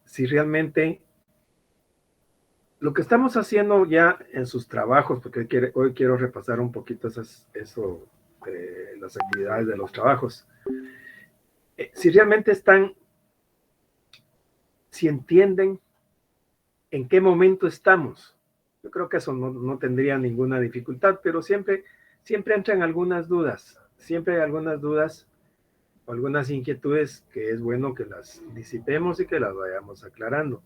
si realmente lo que estamos haciendo ya en sus trabajos, porque hoy quiero repasar un poquito las actividades de los trabajos, si realmente si entienden en qué momento estamos. Yo creo que eso no tendría ninguna dificultad, pero siempre entran algunas dudas, siempre hay algunas dudas o algunas inquietudes que es bueno que las disipemos y que las vayamos aclarando.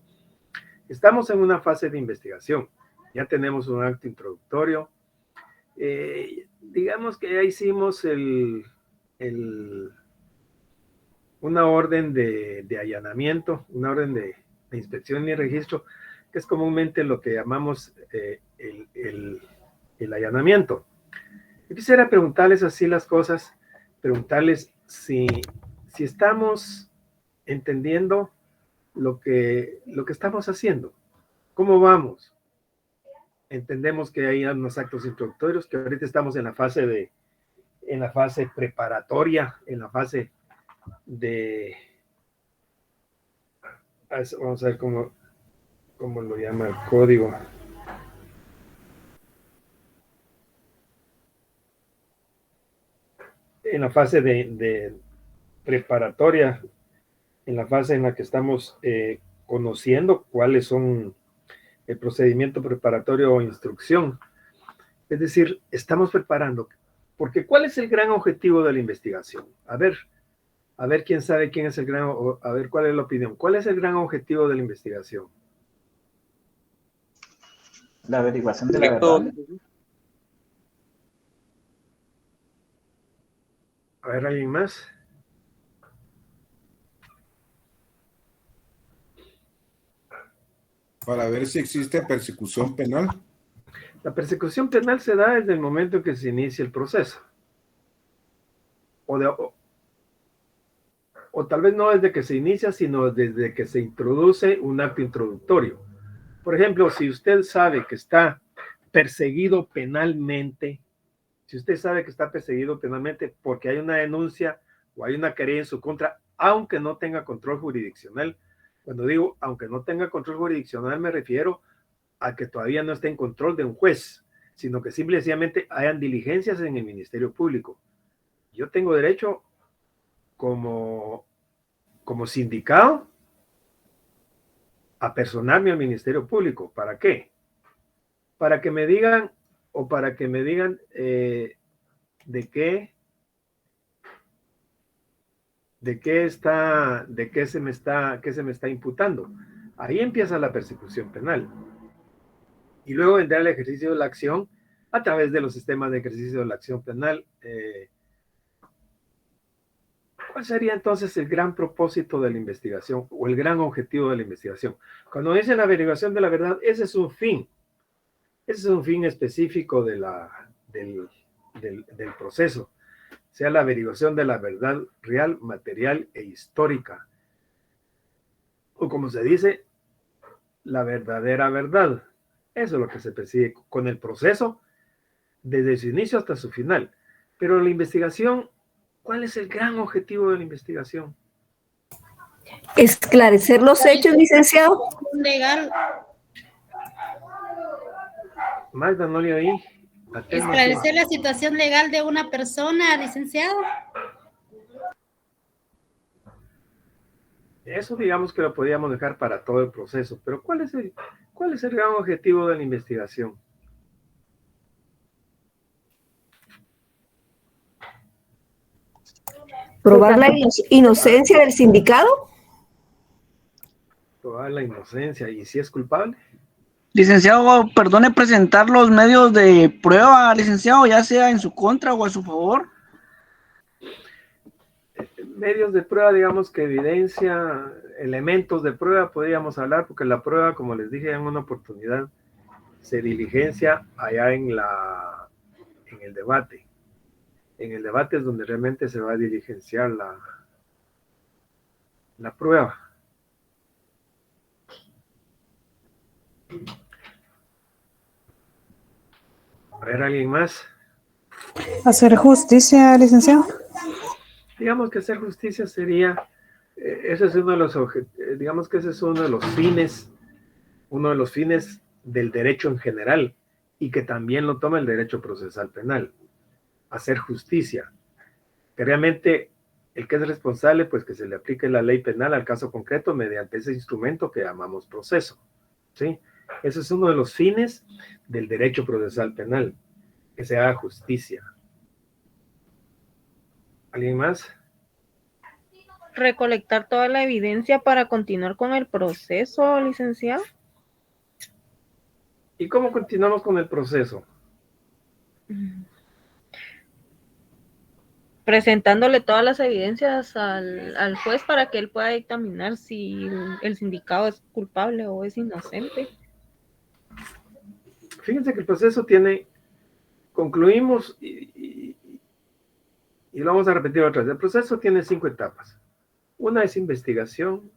Estamos en una fase de investigación, ya tenemos un acto introductorio, digamos que ya hicimos una orden de allanamiento, una orden de inspección y registro, que es comúnmente lo que llamamos el allanamiento. Yo quisiera preguntarles así las cosas, preguntarles si estamos entendiendo lo que estamos haciendo, cómo vamos. Entendemos que hay unos actos introductorios, que ahorita estamos en la fase preparatoria, en la fase vamos a ver cómo lo llama el código. En la fase de preparatoria, en la fase en la que estamos conociendo cuáles son el procedimiento preparatorio o instrucción. Es decir, estamos preparando, porque ¿cuál es el gran objetivo de la investigación? A ver quién sabe quién es a ver cuál es la opinión. ¿Cuál es el gran objetivo de la investigación? La averiguación de la verdad. A ver, ¿alguien más? Para ver si existe persecución penal. La persecución penal se da desde el momento en que se inicia el proceso. O tal vez no desde que se inicia, sino desde que se introduce un acto introductorio. Por ejemplo, si usted sabe que está perseguido penalmente, porque hay una denuncia o hay una querella en su contra, aunque no tenga control jurisdiccional. Cuando digo aunque no tenga control jurisdiccional, me refiero a que todavía no esté en control de un juez, sino que simplemente hayan diligencias en el Ministerio Público. Yo tengo derecho como sindicado a personarme al Ministerio Público. ¿Para qué? Para que me digan de qué se me está imputando. Ahí empieza la persecución penal. Y luego vendrá el ejercicio de la acción a través de los sistemas de ejercicio de la acción penal. ¿Cuál sería entonces el gran propósito de la investigación o el gran objetivo de la investigación? Cuando dice la averiguación de la verdad, ese es un fin. Ese es un fin específico del proceso. Sea la averiguación de la verdad real, material e histórica. O como se dice, la verdadera verdad. Eso es lo que se persigue con el proceso desde su inicio hasta su final. Pero la investigación, ¿cuál es el gran objetivo de la investigación? Esclarecer los hechos, licenciado. Legal. Magda, no le oí. Esclarecer la situación legal de una persona, licenciado. Eso digamos que lo podríamos dejar para todo el proceso, pero ¿cuál es el gran objetivo de la investigación? ¿Probar la inocencia del sindicado? Probar la inocencia, ¿y si es culpable? Licenciado, perdone presentar los medios de prueba, licenciado, ya sea en su contra o a su favor. Medios de prueba, digamos que evidencia, elementos de prueba, podríamos hablar, porque la prueba, como les dije en una oportunidad, se diligencia allá en el debate. En el debate es donde realmente se va a diligenciar la prueba. A ver, ¿alguien más? Hacer justicia, licenciado. Digamos que hacer justicia sería Ese es uno de los, digamos que ese es uno de los fines del derecho en general, y que también lo toma el derecho procesal penal, hacer justicia. Que realmente el que es responsable, pues que se le aplique la ley penal al caso concreto mediante ese instrumento que llamamos proceso, ¿sí? Ese es uno de los fines del derecho procesal penal, que se haga justicia. ¿Alguien más? Recolectar toda la evidencia para continuar con el proceso, licenciado. ¿Y cómo continuamos con el proceso? Presentándole todas las evidencias al juez para que él pueda dictaminar si el sindicado es culpable o es inocente. Fíjense que el proceso concluimos y lo vamos a repetir otra vez. El proceso tiene 5 etapas. Una es investigación,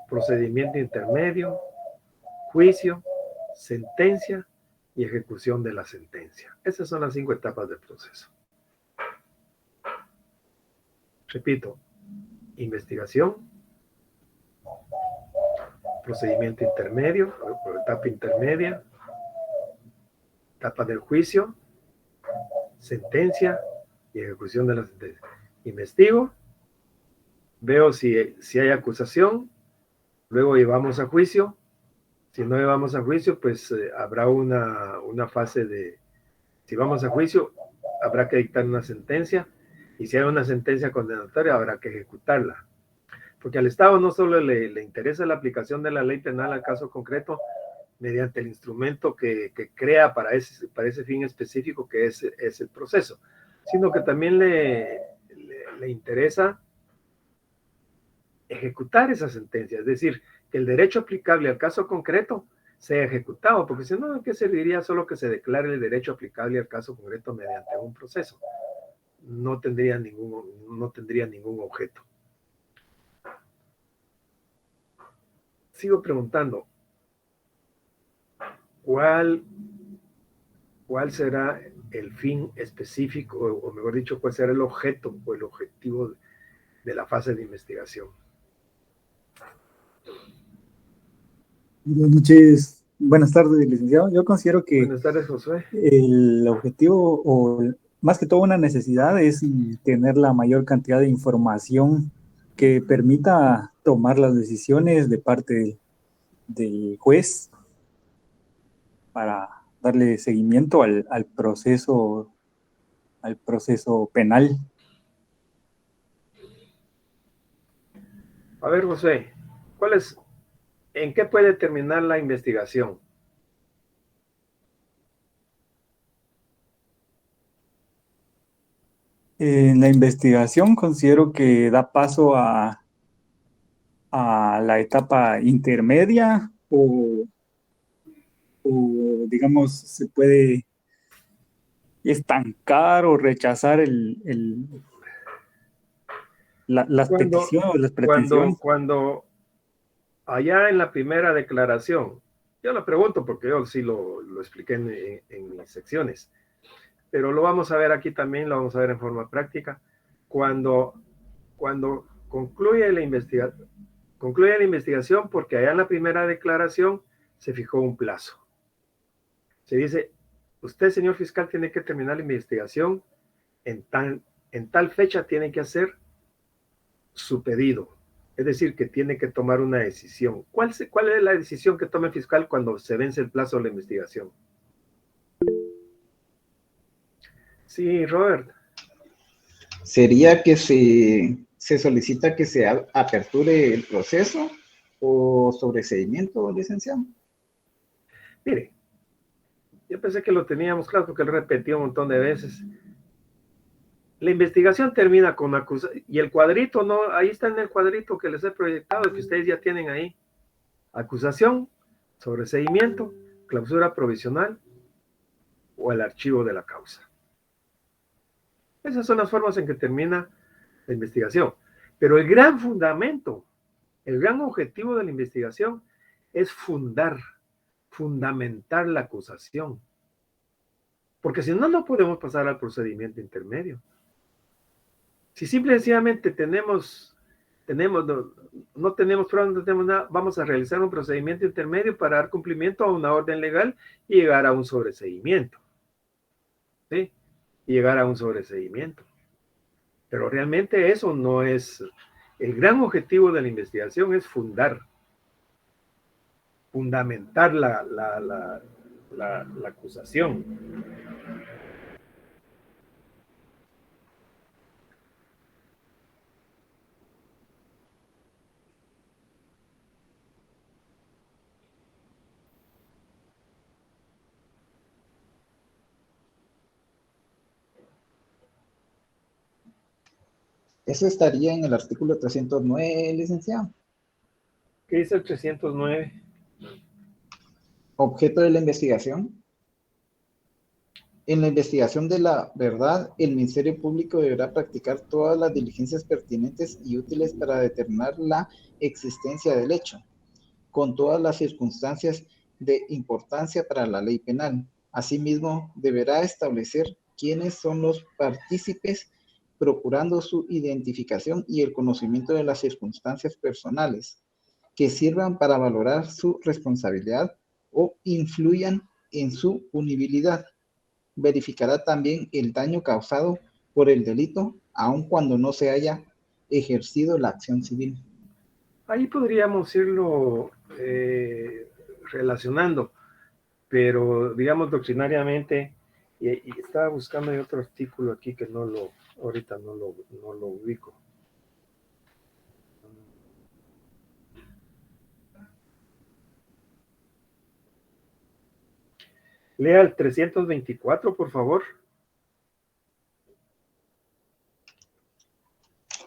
procedimiento intermedio, juicio, sentencia y ejecución de la sentencia. Esas son las 5 etapas del proceso. Repito, investigación, procedimiento intermedio, o etapa intermedia, etapa del juicio, sentencia y ejecución de la sentencia. Investigo, veo si hay acusación, luego llevamos a juicio. Si no llevamos a juicio, pues habrá una fase de, si vamos a juicio, habrá que dictar una sentencia, y si hay una sentencia condenatoria, habrá que ejecutarla. Porque al Estado no solo le interesa la aplicación de la ley penal al caso concreto, mediante el instrumento que crea para ese fin específico que es el proceso, sino que también le interesa ejecutar esa sentencia, es decir, que el derecho aplicable al caso concreto sea ejecutado, porque si no, ¿de qué serviría solo que se declare el derecho aplicable al caso concreto mediante un proceso? No tendría ningún objeto. Sigo preguntando, ¿cuál será el fin específico, o mejor dicho, cuál será el objeto o el objetivo de la fase de investigación? Buenas noches, buenas tardes, licenciado. Yo considero que Buenas tardes, Josué. el objetivo, o más que todo una necesidad, es tener la mayor cantidad de información que permita tomar las decisiones de parte del juez para darle seguimiento al proceso penal. A ver, José, ¿en qué puede terminar la investigación? En la investigación considero que da paso a la etapa intermedia, o digamos se puede estancar o rechazar las peticiones o las pretensiones. Cuando allá en la primera declaración, yo lo pregunto porque yo sí lo expliqué en mis secciones, pero lo vamos a ver aquí también, lo vamos a ver en forma práctica. Cuando concluye la investigación, porque allá en la primera declaración se fijó un plazo. Se dice, usted, señor fiscal, tiene que terminar la investigación en tal fecha, tiene que hacer su pedido. Es decir, que tiene que tomar una decisión. ¿Cuál es la decisión que toma el fiscal cuando se vence el plazo de la investigación? Sí, Robert. ¿Sería que se solicita que se aperture el proceso o sobreseimiento, licenciado? Mire, yo pensé que lo teníamos claro porque lo repetí un montón de veces. La investigación termina con acusación, y el cuadrito, no, ahí está en el cuadrito que les he proyectado, que ustedes ya tienen ahí. Acusación, sobreseimiento, clausura provisional o el archivo de la causa. Esas son las formas en que termina la investigación. Pero el gran fundamento, el gran objetivo de la investigación es fundamentar la acusación. Porque si no, no podemos pasar al procedimiento intermedio. Si simple y sencillamente tenemos no tenemos pruebas, no tenemos nada, vamos a realizar un procedimiento intermedio para dar cumplimiento a una orden legal y llegar a un sobreseimiento. ¿Sí? Y llegar a un sobreseimiento. Pero realmente eso no es, el gran objetivo de la investigación es fundamentar la acusación. Eso estaría en el artículo 309, licenciado. ¿Qué dice el 309? Objeto de la investigación. En la investigación de la verdad, el Ministerio Público deberá practicar todas las diligencias pertinentes y útiles para determinar la existencia del hecho, con todas las circunstancias de importancia para la ley penal. Asimismo, deberá establecer quiénes son los partícipes, procurando su identificación y el conocimiento de las circunstancias personales que sirvan para valorar su responsabilidad o influyan en su punibilidad. Verificará también el daño causado por el delito, aun cuando no se haya ejercido la acción civil. Ahí podríamos irlo relacionando, pero digamos doctrinariamente, y estaba buscando otro artículo aquí que ahorita no lo ubico. Lea el 324, por favor.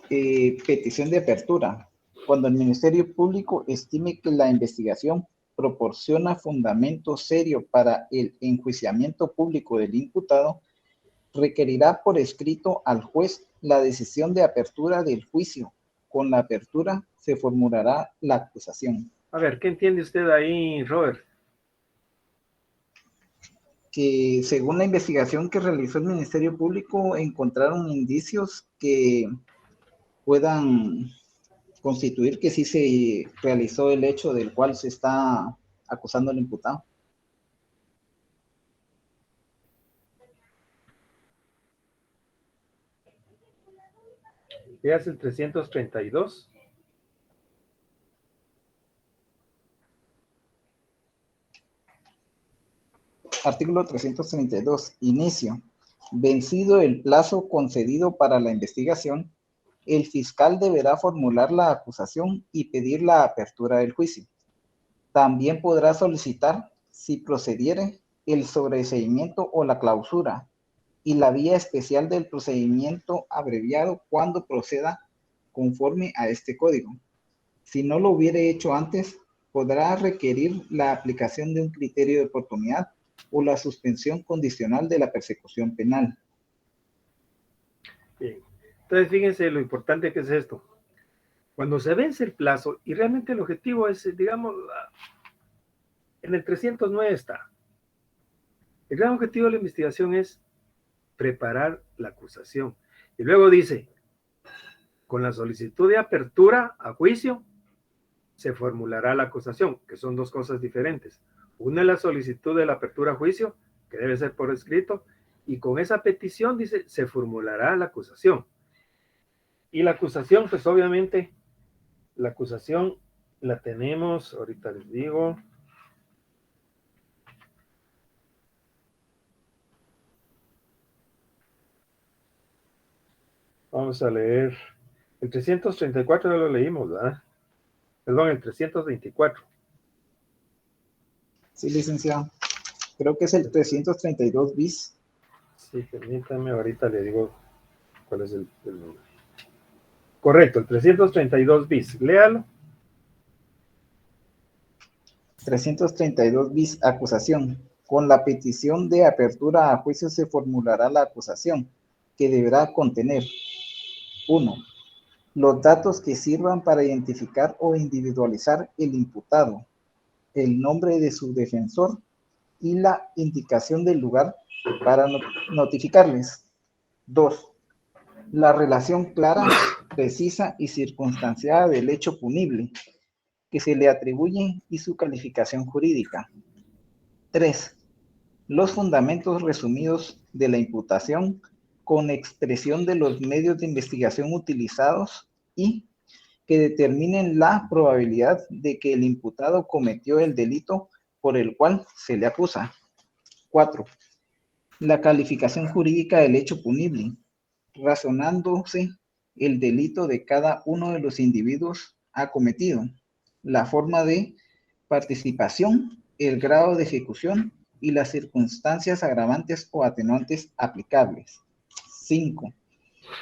Petición de apertura. Cuando el Ministerio Público estime que la investigación proporciona fundamento serio para el enjuiciamiento público del imputado, requerirá por escrito al juez la decisión de apertura del juicio. Con la apertura se formulará la acusación. A ver, ¿qué entiende usted ahí, Robert? Que según la investigación que realizó el Ministerio Público, encontraron indicios que puedan constituir que sí se realizó el hecho del cual se está acusando al imputado. ¿Qué hace el 332? Artículo 332. Inicio. Vencido el plazo concedido para la investigación, el fiscal deberá formular la acusación y pedir la apertura del juicio. También podrá solicitar, si procediere, el sobreseimiento o la clausura y la vía especial del procedimiento abreviado cuando proceda conforme a este código. Si no lo hubiere hecho antes, podrá requerir la aplicación de un criterio de oportunidad o la suspensión condicional de la persecución penal. Bien. Entonces, fíjense lo importante que es esto. Cuando se vence el plazo, y realmente el objetivo es, digamos, en el 309 está. El gran objetivo de la investigación es preparar la acusación. Y luego dice, con la solicitud de apertura a juicio, se formulará la acusación, que son dos cosas diferentes. Una es la solicitud de la apertura a juicio, que debe ser por escrito, y con esa petición, dice, se formulará la acusación. Y la acusación, pues obviamente, la acusación la tenemos, ahorita les digo. Vamos a leer. El 334 ya lo leímos, ¿verdad? Perdón, el 324. Sí, licenciado. Creo que es el 332 bis. Sí, permítame, ahorita le digo cuál es el número. Correcto, el 332 bis. Léalo. 332 bis, acusación. Con la petición de apertura a juicio se formulará la acusación, que deberá contener 1. Los datos que sirvan para identificar o individualizar el imputado, el nombre de su defensor y la indicación del lugar para notificarles. 2. La relación clara precisa y circunstanciada del hecho punible que se le atribuye y su calificación jurídica. 3. Los fundamentos resumidos de la imputación con expresión de los medios de investigación utilizados y que determinen la probabilidad de que el imputado cometió el delito por el cual se le acusa. 4. La calificación jurídica del hecho punible, razonándose el delito de cada uno de los individuos acometido, la forma de participación, el grado de ejecución y las circunstancias agravantes o atenuantes aplicables. 5.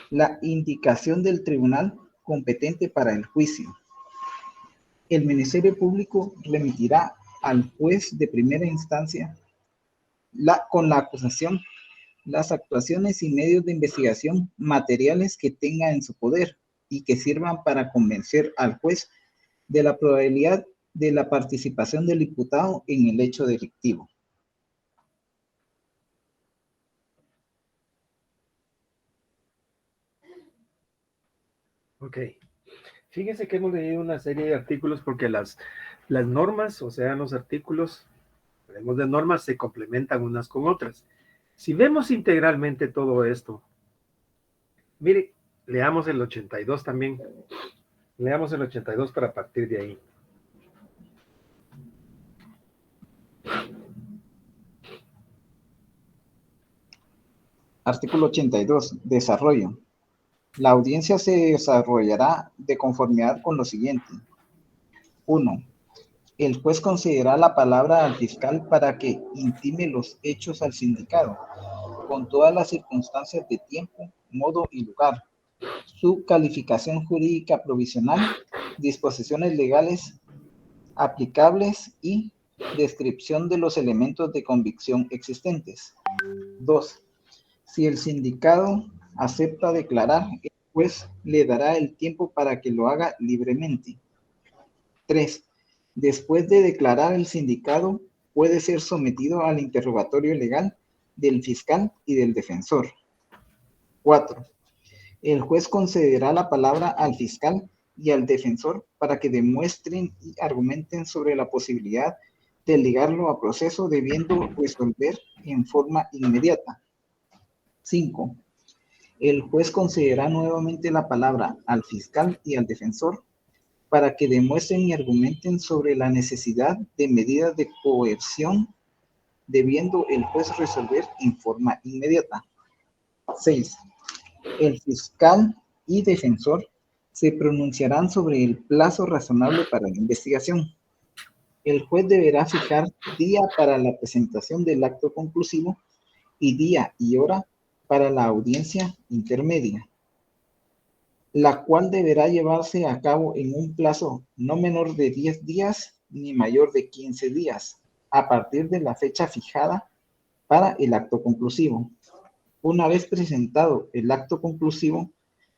La indicación del tribunal competente para el juicio. El Ministerio Público remitirá al juez de primera instancia con la acusación las actuaciones y medios de investigación materiales que tenga en su poder y que sirvan para convencer al juez de la probabilidad de la participación del imputado en el hecho delictivo. Ok. Fíjense que hemos leído una serie de artículos porque las normas, o sea, los artículos, hablemos de normas, se complementan unas con otras. Si vemos integralmente todo esto, mire, leamos el 82 también. Leamos el 82 para partir de ahí. Artículo 82. Desarrollo. La audiencia se desarrollará de conformidad con lo siguiente. 1. El juez concederá la palabra al fiscal para que intime los hechos al sindicado, con todas las circunstancias de tiempo, modo y lugar, su calificación jurídica provisional, disposiciones legales aplicables y descripción de los elementos de convicción existentes. 2. Si el sindicado acepta declarar, el juez le dará el tiempo para que lo haga libremente. 3. Después de declarar el sindicado, puede ser sometido al interrogatorio legal del fiscal y del defensor. 4. El juez concederá la palabra al fiscal y al defensor para que demuestren y argumenten sobre la posibilidad de ligarlo a proceso debiendo resolver en forma inmediata. 5. El juez concederá nuevamente la palabra al fiscal y al defensor para que demuestren y argumenten sobre la necesidad de medidas de coerción, debiendo el juez resolver en forma inmediata. 6. El fiscal y defensor se pronunciarán sobre el plazo razonable para la investigación. El juez deberá fijar día para la presentación del acto conclusivo y día y hora para la audiencia intermedia, la cual deberá llevarse a cabo en un plazo no menor de 10 días ni mayor de 15 días, a partir de la fecha fijada para el acto conclusivo. Una vez presentado el acto conclusivo,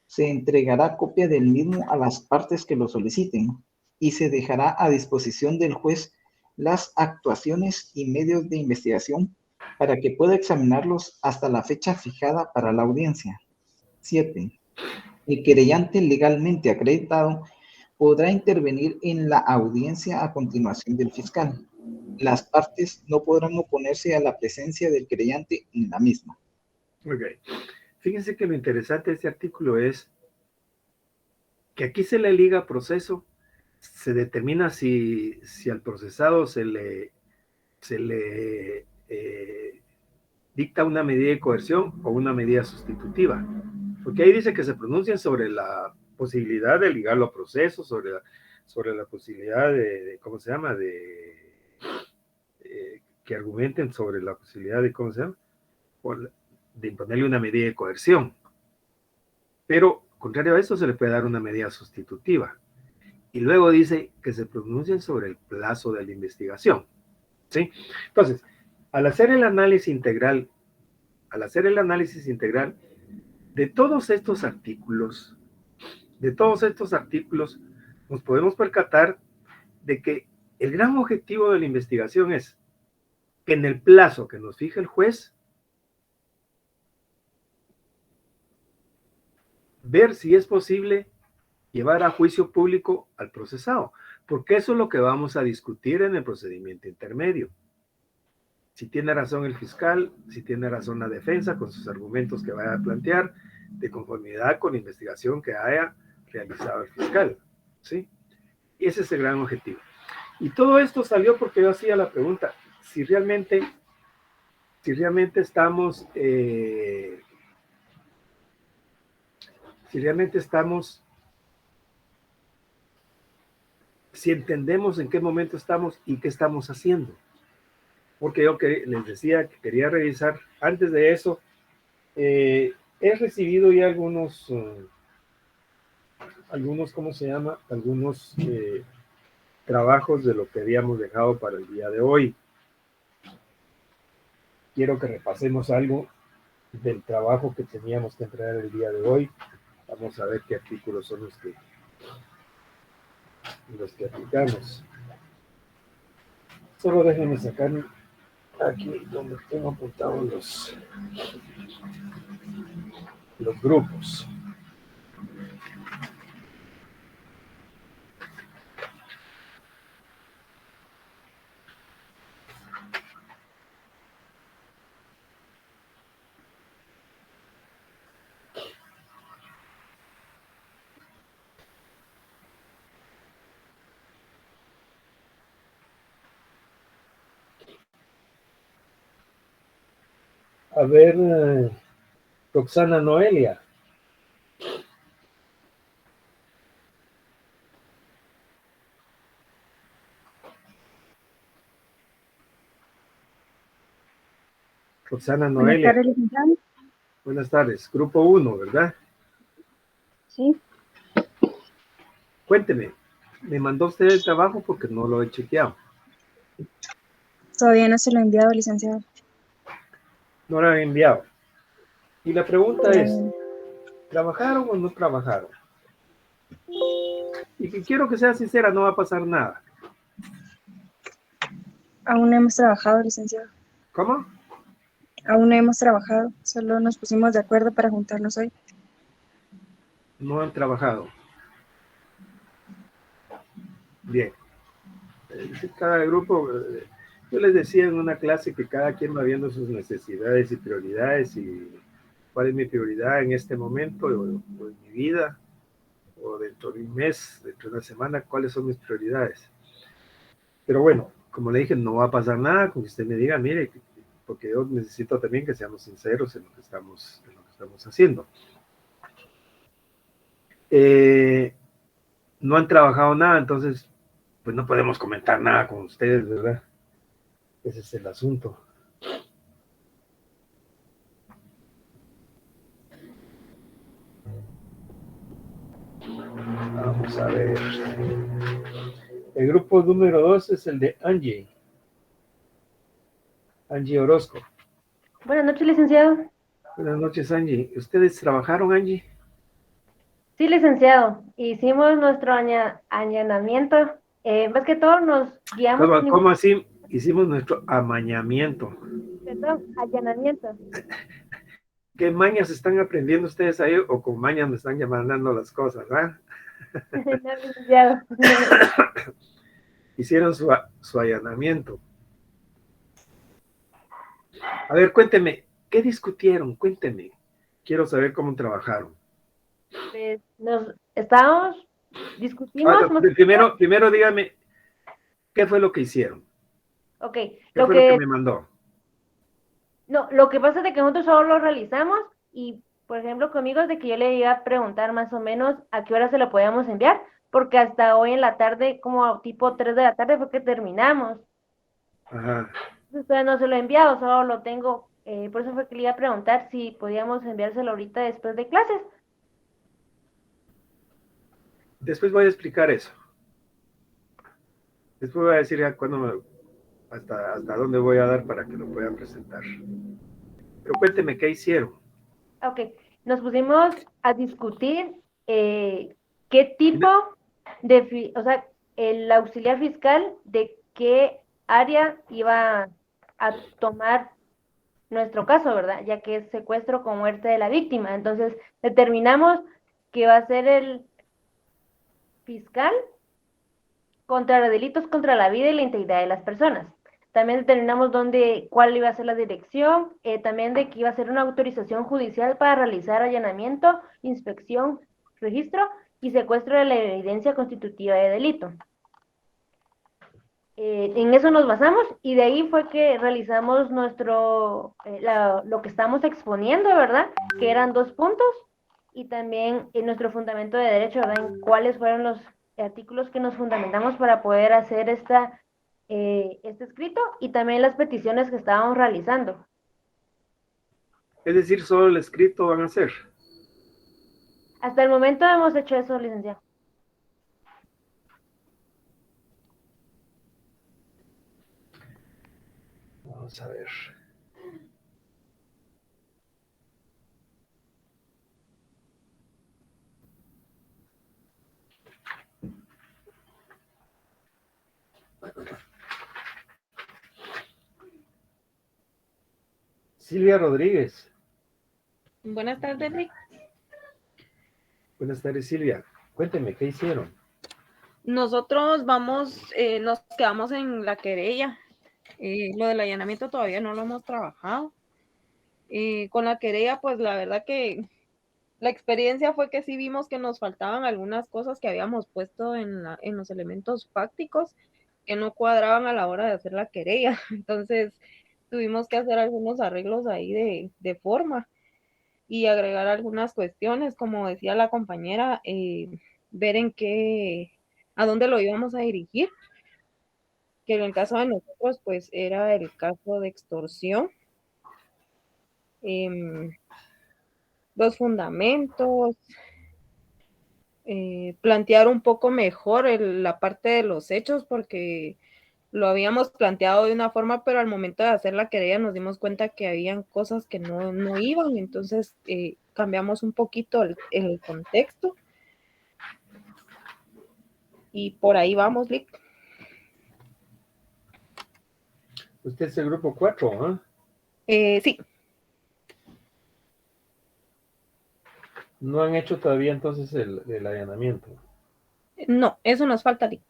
se entregará copia del mismo a las partes que lo soliciten y se dejará a disposición del juez las actuaciones y medios de investigación para que pueda examinarlos hasta la fecha fijada para la audiencia. 7. El querellante legalmente acreditado podrá intervenir en la audiencia a continuación del fiscal. Las partes no podrán oponerse a la presencia del querellante en la misma. Ok. Fíjense que lo interesante de este artículo es que aquí se le liga proceso, se determina si al procesado se le dicta una medida de coerción o una medida sustitutiva. Porque ahí dice que se pronuncian sobre la posibilidad de ligarlo a proceso, sobre la posibilidad ¿cómo se llama? Que argumenten sobre la posibilidad de, ¿cómo se llama? De imponerle una medida de coerción. Pero, contrario a eso, se le puede dar una medida sustitutiva. Y luego dice que se pronuncien sobre el plazo de la investigación. ¿Sí? Entonces, al hacer el análisis integral de todos estos artículos, nos podemos percatar de que el gran objetivo de la investigación es que en el plazo que nos fija el juez, ver si es posible llevar a juicio público al procesado, porque eso es lo que vamos a discutir en el procedimiento intermedio. Si tiene razón el fiscal, si tiene razón la defensa con sus argumentos que vaya a plantear, de conformidad con la investigación que haya realizado el fiscal, ¿sí? Y ese es el gran objetivo. Y todo esto salió porque yo hacía la pregunta, si realmente estamos, si entendemos en qué momento estamos y qué estamos haciendo. Porque yo les decía que quería revisar, antes de eso, he recibido ya algunos, ¿cómo se llama? Algunos trabajos de lo que habíamos dejado para el día de hoy. Quiero que repasemos algo del trabajo que teníamos que entregar el día de hoy. Vamos a ver qué artículos son los que aplicamos. Solo déjenme sacar aquí donde tengo apuntados los grupos. A ver, Roxana Noelia. Roxana Noelia. Buenas tardes, licenciado. Buenas tardes. Grupo 1, ¿verdad? Sí. Cuénteme, ¿me mandó usted el trabajo? Porque no lo he chequeado. Todavía no se lo he enviado, licenciado. No lo he enviado. Y la pregunta es, ¿trabajaron o no trabajaron? Y que quiero que sea sincera, no va a pasar nada. Aún no hemos trabajado, licenciado. ¿Cómo? Aún no hemos trabajado. Solo nos pusimos de acuerdo para juntarnos hoy. No han trabajado. Bien. Cada grupo, yo les decía en una clase que cada quien va viendo sus necesidades y prioridades y cuál es mi prioridad en este momento o en mi vida o dentro de un mes, dentro de una semana, cuáles son mis prioridades. Pero bueno, como le dije, no va a pasar nada con que usted me diga, mire, porque yo necesito también que seamos sinceros en lo que estamos haciendo. No han trabajado nada, entonces pues no podemos comentar nada con ustedes, ¿verdad? Ese es el asunto. Vamos a ver. El grupo número 2 es el de Angie. Angie Orozco. Buenas noches, licenciado. Buenas noches, Angie. ¿Ustedes trabajaron, Angie? Sí, licenciado. Hicimos nuestro allanamiento. Más que todo nos guiamos. ¿Cómo así? Hicimos nuestro amañamiento. Perdón, allanamiento. ¿Qué mañas están aprendiendo ustedes ahí o con mañas me están llamando las cosas, ¿verdad? No, licenciado. Hicieron su allanamiento. A ver, cuénteme, ¿qué discutieron? Cuénteme. Quiero saber cómo trabajaron. Pues nos estábamos discutimos. Primero dígame, ¿qué fue lo que hicieron? Ok. ¿Qué fue lo que me mandó? No, lo que pasa es de que nosotros solo lo realizamos y, por ejemplo, conmigo es de que yo le iba a preguntar más o menos a qué hora se lo podíamos enviar, porque hasta hoy en la tarde, como tipo 3 de la tarde fue que terminamos. Ajá. Entonces no se lo he enviado, solo lo tengo, por eso fue que le iba a preguntar si podíamos enviárselo ahorita después de clases. Después voy a explicar eso. Después voy a decir hasta dónde voy a dar para que lo puedan presentar. Pero cuénteme, ¿qué hicieron? Ok, nos pusimos a discutir qué tipo de, o sea, el auxiliar fiscal de qué área iba a tomar nuestro caso, ¿verdad? Ya que es secuestro con muerte de la víctima. Entonces, determinamos que va a ser el fiscal contra los delitos contra la vida y la integridad de las personas. También determinamos cuál iba a ser la dirección, también de que iba a ser una autorización judicial para realizar allanamiento, inspección, registro y secuestro de la evidencia constitutiva de delito. En eso nos basamos y de ahí fue que realizamos lo que estamos exponiendo, ¿verdad? Que eran 2 puntos y también en nuestro fundamento de derecho, ¿verdad? En cuáles fueron los artículos que nos fundamentamos para poder hacer este escrito y también las peticiones que estábamos realizando. Es decir, solo el escrito van a hacer. Hasta el momento hemos hecho eso, licenciado. Vamos a ver. Silvia Rodríguez. Buenas tardes, Rick. Buenas tardes, Silvia. Cuénteme, ¿qué hicieron? Nosotros nos quedamos en la querella. Lo del allanamiento todavía no lo hemos trabajado. Con la querella, pues la verdad que la experiencia fue que sí vimos que nos faltaban algunas cosas que habíamos puesto en los elementos fácticos que no cuadraban a la hora de hacer la querella. Entonces tuvimos que hacer algunos arreglos ahí de forma y agregar algunas cuestiones, como decía la compañera, ver a dónde lo íbamos a dirigir, que en el caso de nosotros, pues era el caso de extorsión. Los fundamentos, plantear un poco mejor la parte de los hechos, porque lo habíamos planteado de una forma, pero al momento de hacer la querella nos dimos cuenta que habían cosas que no iban, entonces cambiamos un poquito el contexto. Y por ahí vamos, Lick. Usted es el grupo 4, Sí. No han hecho todavía entonces el allanamiento. No, eso nos falta, Lick.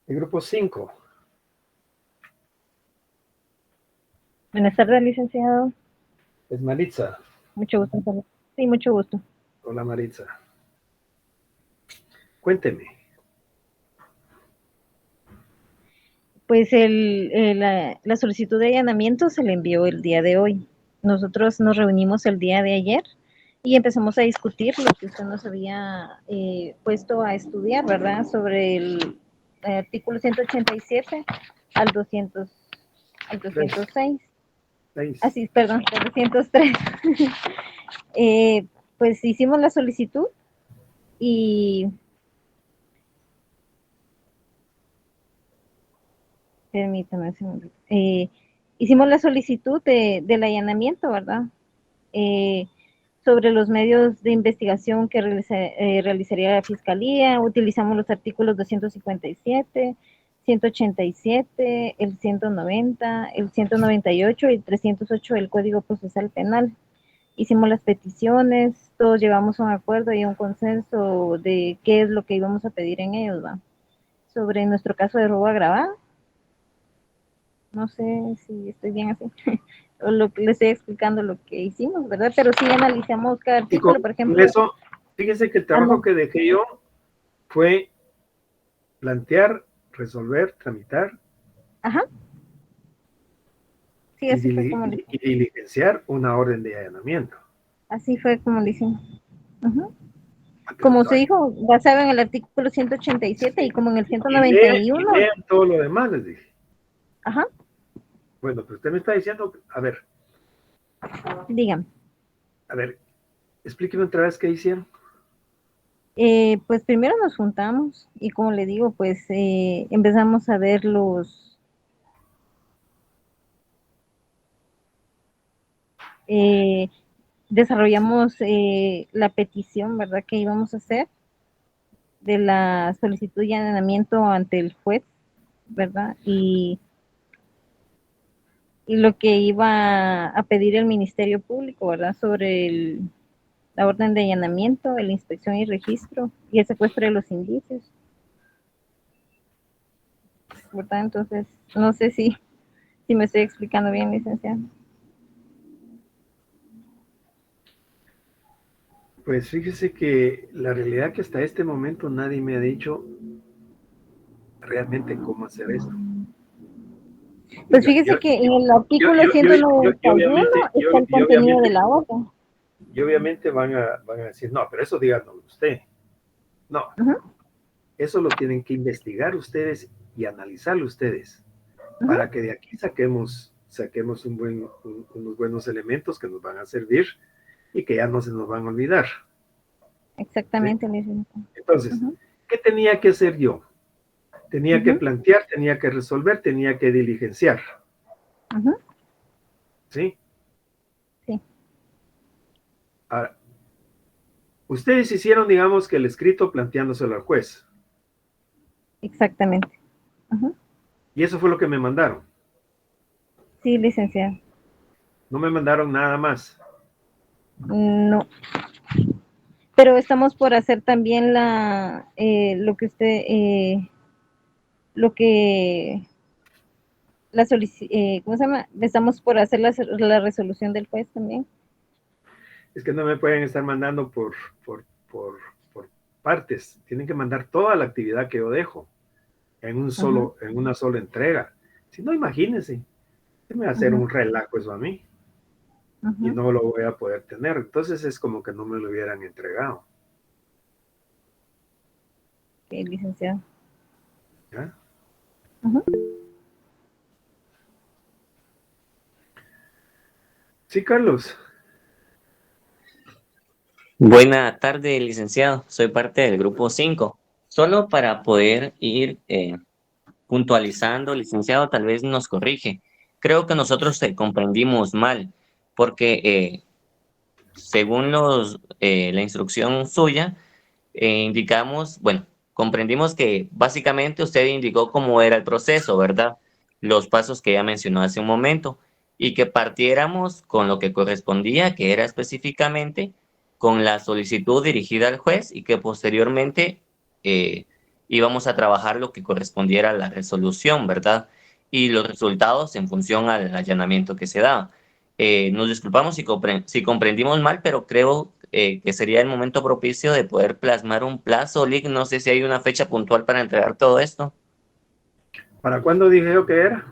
El grupo 5. Buenas tardes, licenciado. Es Maritza. Mucho gusto. Sí, mucho gusto. Hola, Maritza. Cuénteme. Pues la solicitud de allanamiento se le envió el día de hoy. Nosotros nos reunimos el día de ayer y empezamos a discutir lo que usted nos había puesto a estudiar, ¿verdad? Sobre el artículo 187 al 206. Así, perdón, al 203. Pues hicimos la solicitud y permítame un segundo. Hicimos la solicitud del allanamiento, ¿verdad? Sobre los medios de investigación que realizaría la Fiscalía. Utilizamos los artículos 257, 187, el 190, el 198 y el 308 del Código Procesal Penal. Hicimos las peticiones, todos llegamos a un acuerdo y a un consenso de qué es lo que íbamos a pedir en ellos, ¿va? Sobre nuestro caso de robo agravado. No sé si estoy bien así, o lo que les estoy explicando lo que hicimos, ¿verdad? Pero sí analizamos cada artículo, por ejemplo. Eso, fíjese que el trabajo que dejé yo fue plantear, resolver, tramitar. Ajá. Sí, así fue como y diligenciar una orden de allanamiento. Así fue como lo hicimos. Uh-huh. Como se dijo, basado en el artículo 187 y como en el 191. Y lean todo lo demás, les dije. Ajá. Bueno, pero usted me está diciendo, a ver. Dígame. A ver, explíqueme otra vez qué hicieron. Pues primero nos juntamos y como le digo, pues empezamos a ver desarrollamos la petición, ¿verdad?, que íbamos a hacer de la solicitud de allanamiento ante el juez, ¿verdad? Y lo que iba a pedir el Ministerio Público, ¿verdad?, sobre la orden de allanamiento, la inspección y registro y el secuestro de los indicios, ¿verdad? Entonces, no sé si me estoy explicando bien, licenciado. Pues fíjese que la realidad que hasta este momento nadie me ha dicho realmente cómo hacer esto. Pues fíjese que en el artículo 191 está el contenido de la orden. Y obviamente van a decir, no, pero eso díganlo usted. No, eso lo tienen que investigar ustedes y analizarlo ustedes, para que de aquí saquemos unos buenos elementos que nos van a servir y que ya no se nos van a olvidar. Exactamente. ¿Sí? Entonces, ¿qué tenía que hacer yo? Tenía que plantear, tenía que resolver, tenía que diligenciar. ¿Sí? Sí. Ahora, ustedes hicieron, digamos, que el escrito planteándoselo al juez. Exactamente. Y eso fue lo que me mandaron. Sí, licenciado. No me mandaron nada más. No. Pero estamos por hacer también lo que usted, ¿cómo se llama? Estamos por hacer la resolución del juez también. Es que no me pueden estar mandando por partes. Tienen que mandar toda la actividad que yo dejo en una sola entrega. Si no, imagínense, se me va a hacer un relajo eso a mí. Y no lo voy a poder tener. Entonces es como que no me lo hubieran entregado. Ok, licenciado. ¿Ya? Sí, Carlos. Buena tarde, licenciado. Soy parte del grupo 5. Solo para poder ir puntualizando, licenciado, tal vez nos corrige. Creo que nosotros te comprendimos mal, porque según la instrucción suya, comprendimos que básicamente usted indicó cómo era el proceso, ¿verdad? Los pasos que ya mencionó hace un momento, y que partiéramos con lo que correspondía, que era específicamente con la solicitud dirigida al juez, y que posteriormente íbamos a trabajar lo que correspondiera a la resolución, ¿verdad? Y los resultados en función al allanamiento que se daba. Nos disculpamos si comprendimos mal, pero creo que sería el momento propicio de poder plasmar un plazo, Lick. No sé si hay una fecha puntual para entregar todo esto. ¿Para cuándo dije yo que era?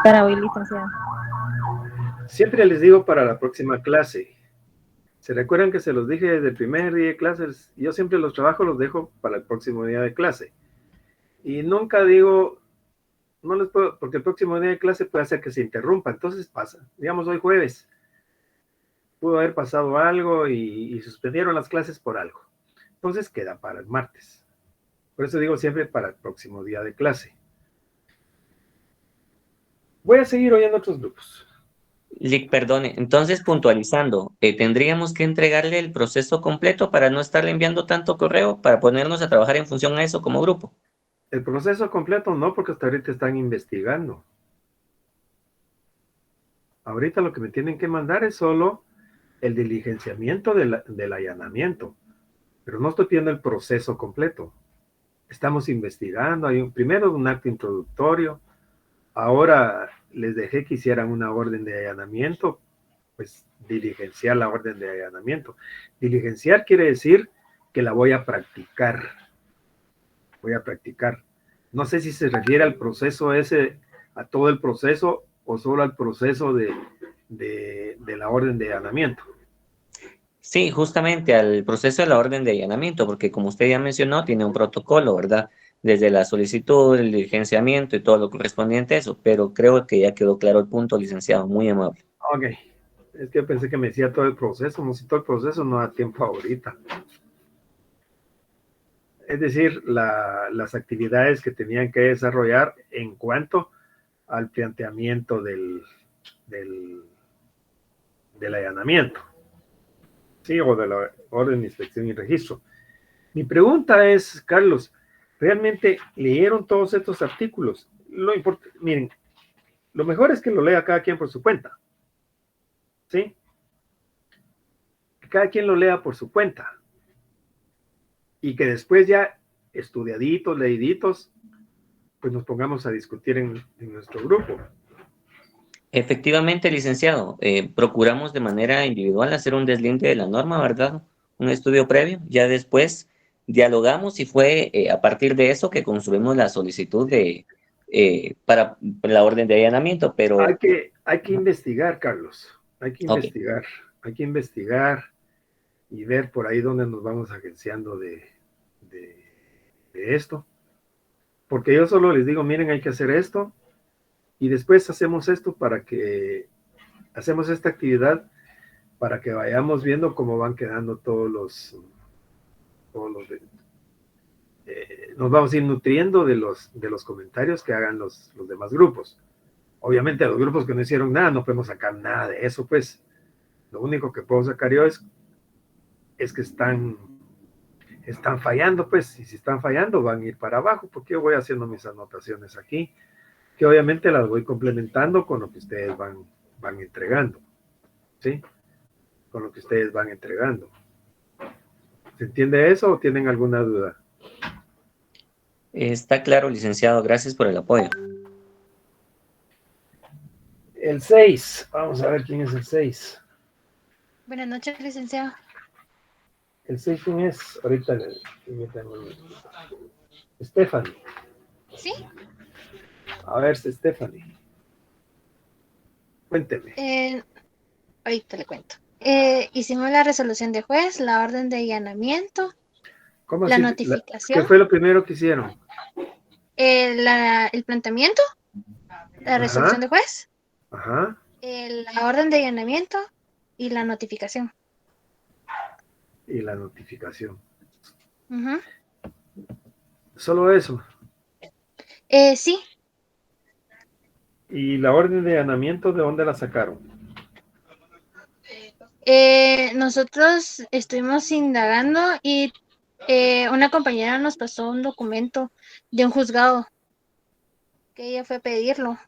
Para hoy, licenciado. Siempre les digo para la próxima clase. ¿Se recuerdan que se los dije desde el primer día de clases? Yo siempre los trabajos los dejo para el próximo día de clase. Y nunca digo, no les puedo, porque el próximo día de clase puede hacer que se interrumpa. Entonces pasa, digamos hoy jueves, pudo haber pasado algo y suspendieron las clases por algo. Entonces queda para el martes. Por eso digo siempre para el próximo día de clase. Voy a seguir oyendo otros grupos. Lick, perdone. Entonces, puntualizando, tendríamos que entregarle el proceso completo para no estarle enviando tanto correo, para ponernos a trabajar en función a eso como grupo. El proceso completo no, porque hasta ahorita están investigando. Ahorita lo que me tienen que mandar es solo el diligenciamiento del allanamiento, pero no estoy pidiendo el proceso completo. Estamos investigando, primero un acto introductorio, ahora les dejé que hicieran una orden de allanamiento, pues diligenciar la orden de allanamiento. Diligenciar quiere decir que la voy a practicar. Voy a practicar. No sé si se refiere al proceso ese, a todo el proceso, o solo al proceso de la orden de allanamiento. Sí, justamente al proceso de la orden de allanamiento, porque como usted ya mencionó, tiene un protocolo, ¿verdad? Desde la solicitud, el diligenciamiento y todo lo correspondiente a eso, pero creo que ya quedó claro el punto, licenciado, muy amable. Ok, es que pensé que me decía todo el proceso, no sé, todo el proceso no da tiempo ahorita. Es decir, las actividades que tenían que desarrollar en cuanto al planteamiento del allanamiento, ¿sí? O de la orden de inspección y registro. Mi pregunta es, Carlos, ¿realmente leyeron todos estos artículos? Miren, lo mejor es que lo lea cada quien por su cuenta, ¿sí? Que cada quien lo lea por su cuenta y que después ya estudiaditos, leíditos, pues nos pongamos a discutir en nuestro grupo. Efectivamente, licenciado, procuramos de manera individual hacer un deslinde de la norma, ¿verdad? Un estudio previo, ya después dialogamos y fue a partir de eso que construimos la solicitud para la orden de allanamiento, pero... Hay que investigar, Carlos, hay que investigar y ver por ahí dónde nos vamos agenciando de esto, porque yo solo les digo, miren, hay que hacer esto, y después hacemos esto hacemos esta actividad para que vayamos viendo cómo van quedando nos vamos a ir nutriendo de los comentarios que hagan los demás grupos. Obviamente a los grupos que no hicieron nada, no podemos sacar nada de eso, pues. Lo único que puedo sacar yo es que están fallando, pues, y si están fallando van a ir para abajo, porque yo voy haciendo mis anotaciones aquí, que obviamente las voy complementando con lo que ustedes van entregando, ¿sí? Con lo que ustedes van entregando. ¿Se entiende eso o tienen alguna duda? Está claro, licenciado, gracias por el apoyo. El 6, vamos a ver quién es el 6. Buenas noches, licenciado. ¿El 6 quién es? Ahorita Stephanie. ¿Sí? A ver, Stephanie. Cuénteme. Ahorita le cuento. Hicimos la resolución de juez, la orden de allanamiento, ¿Cómo la así? notificación. ¿Qué fue lo primero que hicieron? El planteamiento, la resolución de juez, Ajá. la orden de allanamiento y la notificación. Y la notificación. Uh-huh. ¿Solo eso? Sí. ¿Y la orden de allanamiento de dónde la sacaron? Nosotros estuvimos indagando y una compañera nos pasó un documento de un juzgado que ella fue a pedirlo.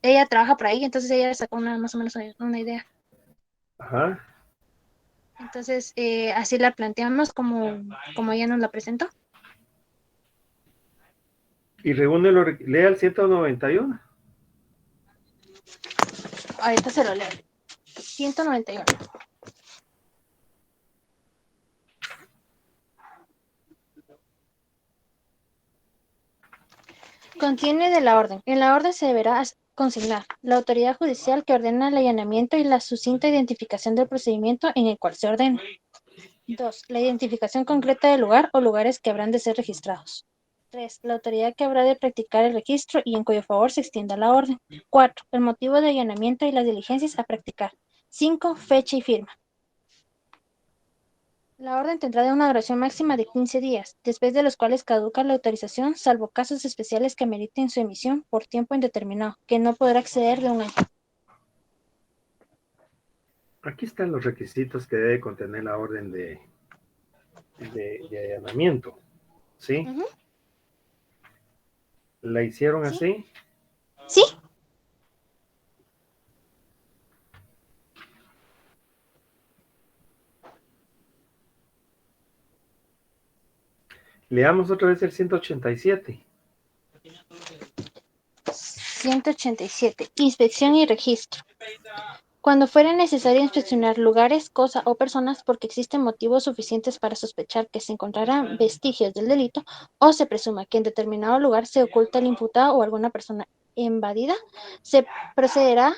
Ella trabaja por ahí, entonces ella sacó más o menos una idea. Ajá. Entonces, así la planteamos como ella nos la presentó. Y lea el 191. Ahorita se lo leo. 191. Contiene de la orden. En la orden se deberá consignar la autoridad judicial que ordena el allanamiento y la sucinta identificación del procedimiento en el cual se ordena. 2. La identificación concreta del lugar o lugares que habrán de ser registrados. 3. La autoridad que habrá de practicar el registro y en cuyo favor se extienda la orden. 4. El motivo de allanamiento y las diligencias a practicar. 5. Fecha y firma. La orden tendrá de una duración máxima de 15 días, después de los cuales caduca la autorización, salvo casos especiales que meriten su emisión por tiempo indeterminado, que no podrá exceder de un año. Aquí están los requisitos que debe contener la orden de allanamiento, ¿sí? Uh-huh. ¿La hicieron así? Sí. Leamos otra vez el 187. 187. Inspección y registro. Cuando fuera necesario inspeccionar lugares, cosas o personas porque existen motivos suficientes para sospechar que se encontrarán vestigios del delito o se presuma que en determinado lugar se oculta el imputado o alguna persona invadida, se procederá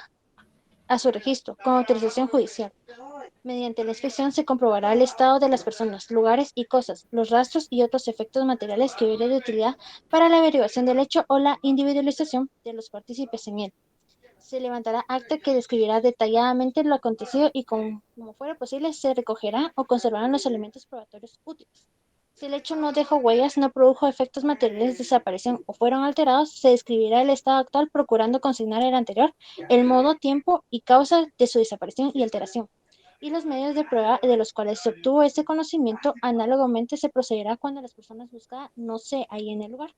a su registro con autorización judicial. Mediante la inspección se comprobará el estado de las personas, lugares y cosas, los rastros y otros efectos materiales que hubiera de utilidad para la averiguación del hecho o la individualización de los partícipes en él. Se levantará acta que describirá detalladamente lo acontecido y como fuera posible se recogerá o conservarán los elementos probatorios útiles. Si el hecho no dejó huellas, no produjo efectos materiales de desaparición o fueron alterados, se describirá el estado actual procurando consignar el anterior, el modo, tiempo y causa de su desaparición y alteración, y los medios de prueba de los cuales se obtuvo este conocimiento. Análogamente se procederá cuando las personas buscadas no se hallen en el lugar.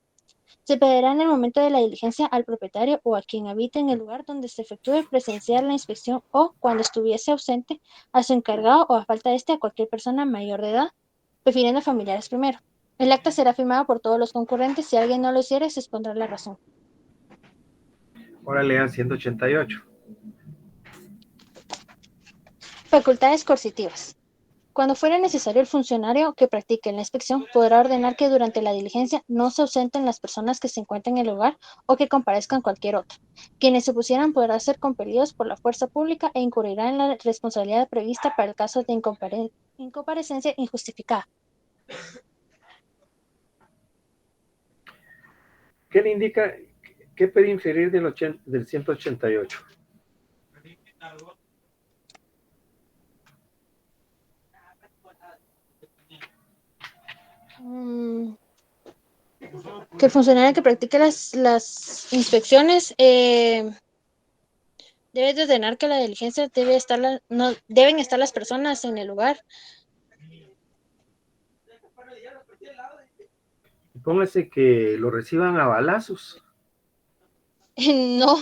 Se pedirá en el momento de la diligencia al propietario o a quien habite en el lugar donde se efectúe presenciar la inspección o, cuando estuviese ausente, a su encargado o a falta de este a cualquier persona mayor de edad, prefiriendo familiares primero. El acta será firmado por todos los concurrentes. Si alguien no lo hiciere, se expondrá la razón. Ahora lean 188. Facultades coercitivas. Cuando fuera necesario, el funcionario que practique la inspección podrá ordenar que durante la diligencia no se ausenten las personas que se encuentren en el lugar o que comparezcan cualquier otra. Quienes se opusieran podrán ser compelidos por la fuerza pública e incurrirán en la responsabilidad prevista para el caso de incomparecencia injustificada. ¿Qué le indica? ¿Qué puede inferir del 188? Que el funcionario que practique las inspecciones debe de ordenar que la diligencia no deben estar las personas en el lugar. Póngase que lo reciban a balazos. No.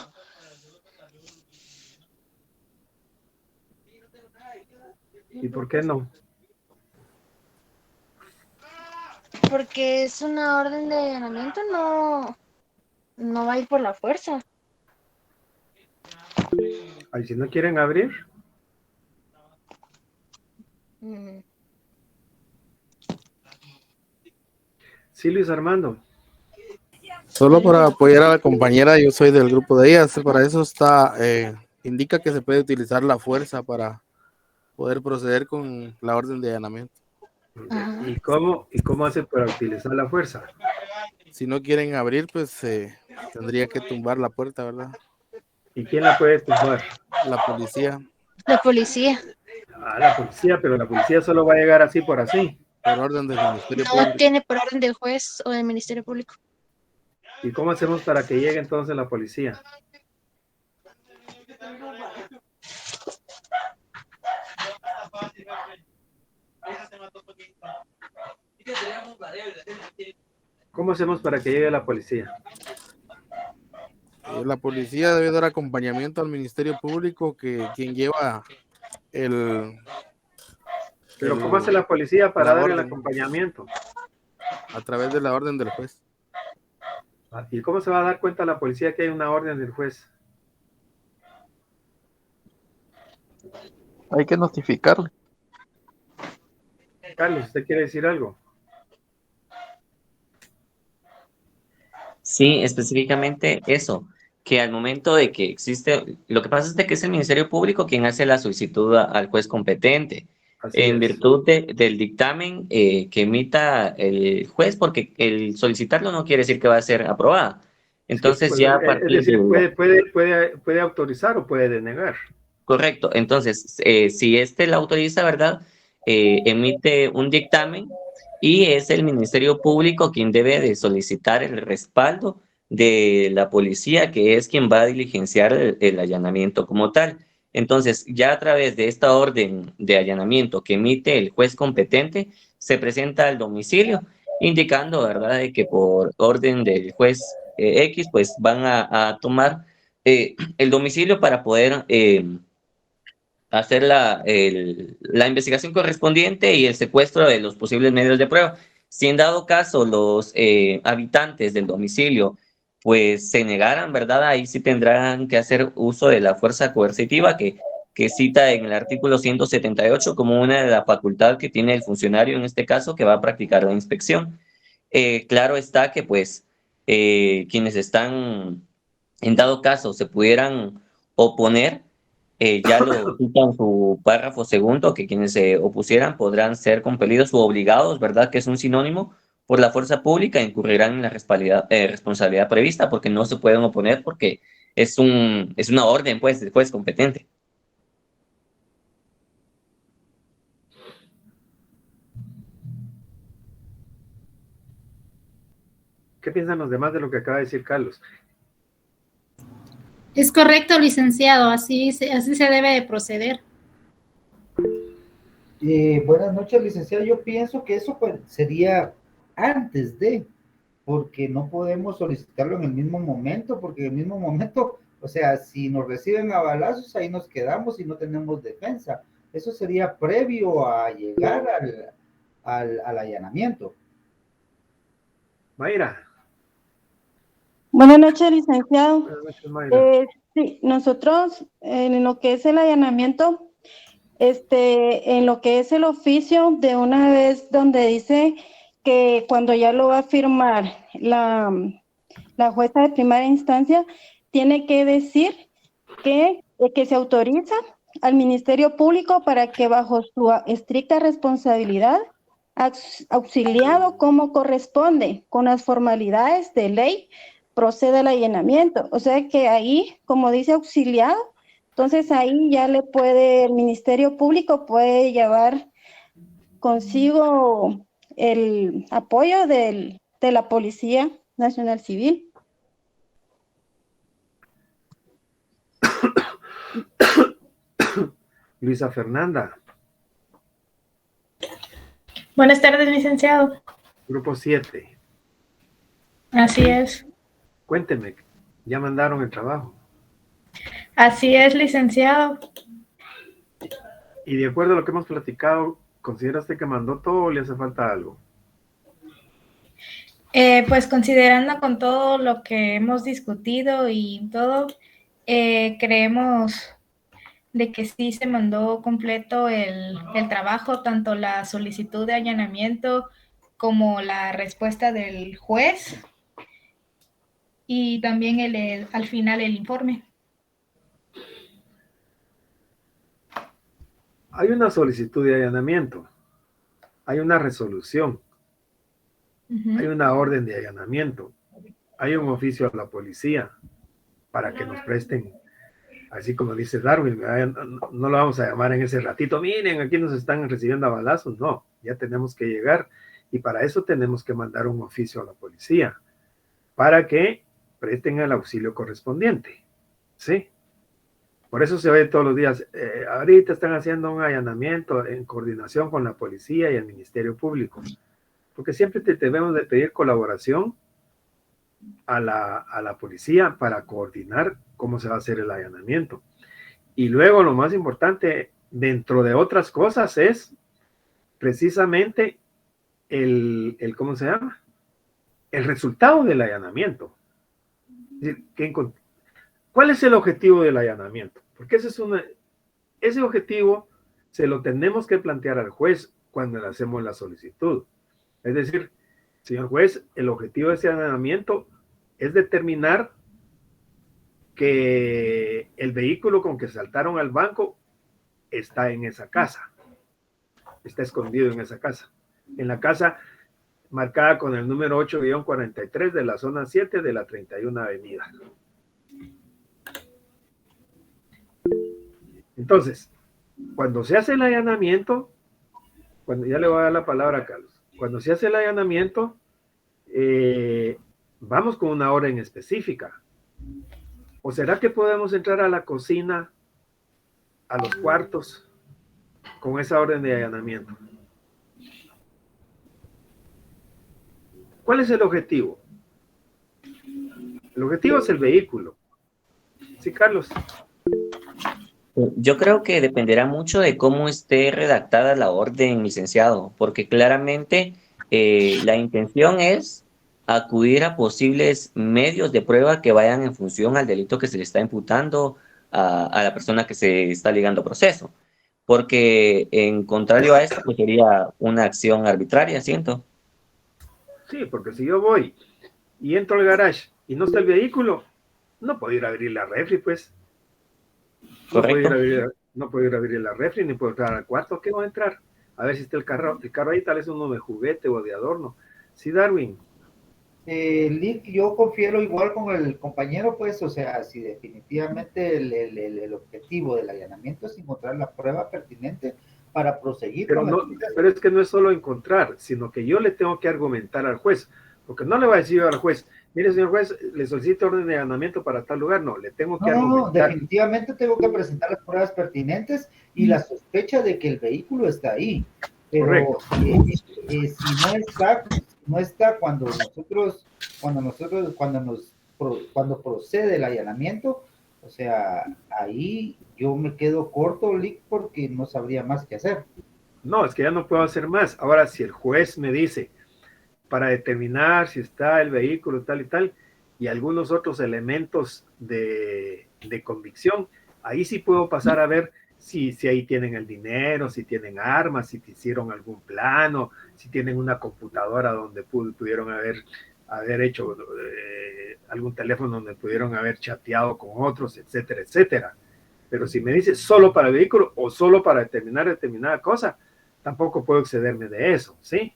¿Y por qué no? Porque es una orden de allanamiento, no va a ir por la fuerza. Ay, si no quieren abrir. Sí, Luis Armando. Solo para apoyar a la compañera, yo soy del grupo de ellas. Para eso indica que se puede utilizar la fuerza para poder proceder con la orden de allanamiento. ¿Y cómo hace para utilizar la fuerza? Si no quieren abrir, pues tendría que tumbar la puerta, ¿verdad? ¿Y quién la puede tumbar? La policía. La policía. La policía, pero la policía solo va a llegar así por así. Por orden del Ministerio No Público. tiene por orden del juez o del Ministerio Público. ¿Y cómo hacemos para que llegue entonces la policía? ¿Cómo hacemos para que llegue la policía? La policía debe dar acompañamiento al Ministerio Público, quien lleva Pero ¿cómo hace la policía para dar el orden? acompañamiento? A través de la orden del juez. ¿Y cómo se va a dar cuenta la policía que hay una orden del juez? Hay que notificarle. Carlos, ¿usted quiere decir algo? Sí, específicamente eso, que al momento de que existe, lo que pasa es de que es el Ministerio Público quien hace la solicitud al juez competente. En virtud del dictamen que emita el juez, porque el solicitarlo no quiere decir que va a ser aprobada. Entonces pues, ya a partir es decir, de... puede autorizar o puede denegar. Correcto. Entonces, si la autoriza, ¿verdad? Emite un dictamen y es el Ministerio Público quien debe de solicitar el respaldo de la policía, que es quien va a diligenciar el allanamiento como tal. Entonces, ya a través de esta orden de allanamiento que emite el juez competente, se presenta al domicilio, indicando, ¿verdad?, de que por orden del juez X, pues van a tomar el domicilio para poder hacer la investigación correspondiente y el secuestro de los posibles medios de prueba. Si en dado caso los habitantes del domicilio pues se negaran, ¿verdad? Ahí sí tendrán que hacer uso de la fuerza coercitiva que cita en el artículo 178 como una de la facultad que tiene el funcionario en este caso que va a practicar la inspección. Claro está que pues quienes están en dado caso se pudieran oponer, ya lo cita en su párrafo segundo, que quienes se opusieran podrán ser compelidos u obligados, ¿verdad? Que es un sinónimo por la fuerza pública, incurrirán en la responsabilidad prevista, porque no se pueden oponer porque es una orden, pues, del juez competente. ¿Qué piensan los demás de lo que acaba de decir Carlos? Es correcto, licenciado, así se debe de proceder. Buenas noches, licenciado. Yo pienso que eso pues, sería antes de, porque no podemos solicitarlo en el mismo momento, porque en el mismo momento, o sea, si nos reciben a balazos, ahí nos quedamos y no tenemos defensa. Eso sería previo a llegar al allanamiento. Mayra. Buenas noches, licenciado. Buenas noches, Mayra. Sí, nosotros en lo que es el allanamiento, en lo que es el oficio, de una vez donde dice que cuando ya lo va a firmar la jueza de primera instancia, tiene que decir que se autoriza al Ministerio Público para que bajo su estricta responsabilidad, auxiliado como corresponde con las formalidades de ley, proceda al allanamiento. O sea que ahí, como dice auxiliado, entonces ahí ya el Ministerio Público puede llevar consigo el apoyo de la Policía Nacional Civil. Luisa Fernanda. Buenas tardes, licenciado. Grupo 7. Así es. Cuénteme, ¿ya mandaron el trabajo? Así es, licenciado. Y de acuerdo a lo que hemos platicado, ¿considera usted que mandó todo o le hace falta algo? Pues considerando con todo lo que hemos discutido y todo, creemos de que sí se mandó completo el trabajo, tanto la solicitud de allanamiento como la respuesta del juez y también al final el informe. Hay una solicitud de allanamiento, hay una resolución, hay una orden de allanamiento, hay un oficio a la policía para que nos presten, así como dice Darwin, no lo vamos a llamar en ese ratito, miren, aquí nos están recibiendo a balazos, no, ya tenemos que llegar y para eso tenemos que mandar un oficio a la policía para que presten el auxilio correspondiente, ¿sí? Por eso se oye todos los días, ahorita están haciendo un allanamiento en coordinación con la policía y el Ministerio Público, porque siempre debemos de pedir colaboración a la policía para coordinar cómo se va a hacer el allanamiento. Y luego lo más importante, dentro de otras cosas, es precisamente ¿cómo se llama? El resultado del allanamiento. Es decir, ¿cuál es el objetivo del allanamiento? Porque ese objetivo se lo tenemos que plantear al juez cuando le hacemos la solicitud. Es decir, señor juez, el objetivo de ese allanamiento es determinar que el vehículo con que saltaron al banco está en esa casa, está escondido en esa casa, en la casa marcada con el número 8-43 de la zona 7 de la 31 Avenida. Entonces, cuando se hace el allanamiento, ya le voy a dar la palabra a Carlos, cuando se hace el allanamiento, vamos con una orden específica. ¿O será que podemos entrar a la cocina, a los cuartos, con esa orden de allanamiento? ¿Cuál es el objetivo? El objetivo es el vehículo. Sí, Carlos. Yo creo que dependerá mucho de cómo esté redactada la orden, licenciado, porque claramente la intención es acudir a posibles medios de prueba que vayan en función al delito que se le está imputando a la persona que se está ligando proceso, porque en contrario a esto pues sería una acción arbitraria, siento. Sí, porque si yo voy y entro al garage y no está el vehículo, no puedo ir a abrir la refri, pues. Correcto. No puedo ir a abrir la refri, ni puedo entrar al cuarto. ¿Qué voy a entrar? A ver si está el carro ahí, tal vez uno de juguete o de adorno. Sí, Darwin. Lick, yo confiero igual con el compañero, pues, o sea, si definitivamente el objetivo del allanamiento es encontrar la prueba pertinente para proseguir. Pero es que no es solo encontrar, sino que yo le tengo que argumentar al juez, Porque no le va a decir al juez, mire, señor juez, le solicito orden de allanamiento para tal lugar. No, le tengo que No, argumentar. definitivamente tengo que presentar las pruebas pertinentes y la sospecha de que el vehículo está ahí. Pero si no está cuando procede el allanamiento, o sea, ahí yo me quedo corto, Lick, porque no sabría más qué hacer. No, es que ya no puedo hacer más. Ahora, si el juez me dice, para determinar si está el vehículo tal y tal, y algunos otros elementos de convicción, ahí sí puedo pasar a ver si ahí tienen el dinero, si tienen armas, si hicieron algún plano, si tienen una computadora donde pudieron haber hecho algún teléfono donde pudieron haber chateado con otros, etcétera, etcétera. Pero si me dice solo para el vehículo o solo para determinar determinada cosa, tampoco puedo excederme de eso, ¿sí?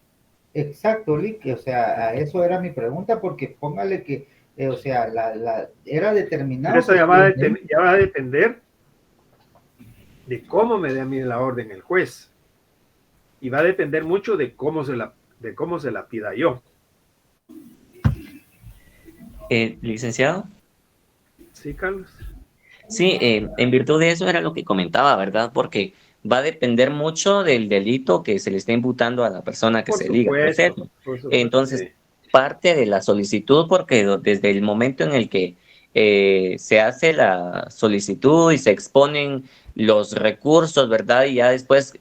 Exacto, Lick, o sea, a eso era mi pregunta, porque póngale que, o sea, era determinado. Pero eso ya va a depender de cómo me dé a mí la orden el juez. Y va a depender mucho de cómo se la pida yo. Licenciado. Sí, Carlos. Sí, en virtud de eso era lo que comentaba, ¿verdad? Porque va a depender mucho del delito que se le está imputando a la persona que se liga al proceso. Entonces, parte de la solicitud, porque desde el momento en el que se hace la solicitud y se exponen los recursos, ¿verdad? Y ya después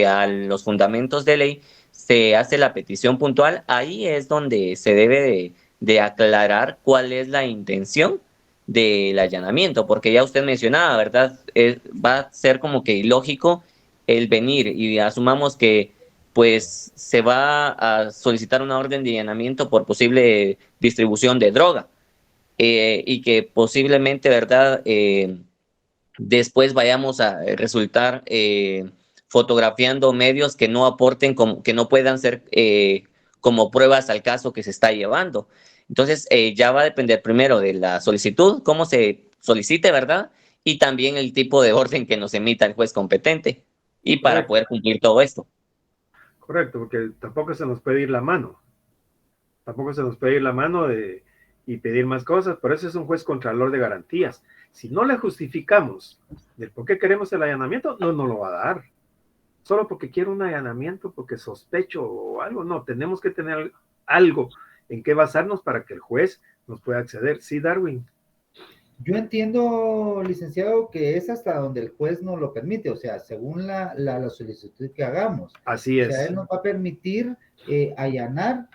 a los fundamentos de ley se hace la petición puntual, ahí es donde se debe de aclarar cuál es la intención del allanamiento, porque ya usted mencionaba, ¿verdad? Va a ser como que ilógico el venir y asumamos que pues se va a solicitar una orden de allanamiento por posible distribución de droga y que posiblemente, ¿verdad? Después vayamos a resultar fotografiando medios que no aporten, que no puedan ser como pruebas al caso que se está llevando. Entonces, ya va a depender primero de la solicitud, cómo se solicite, ¿verdad? Y también el tipo de orden que nos emita el juez competente. Y para poder cumplir todo esto. Correcto, porque tampoco se nos puede ir la mano. Tampoco se nos puede ir la mano y pedir más cosas. Por eso es un juez contralor de garantías. Si no le justificamos del por qué queremos el allanamiento, no nos lo va a dar. Solo porque quiero un allanamiento, porque sospecho o algo. No, tenemos que tener algo en qué basarnos para que el juez nos pueda acceder. Sí, Darwin. Yo entiendo, licenciado, que es hasta donde el juez nos lo permite, o sea, según la solicitud que hagamos. Así es. O sea, él nos va a permitir allanar,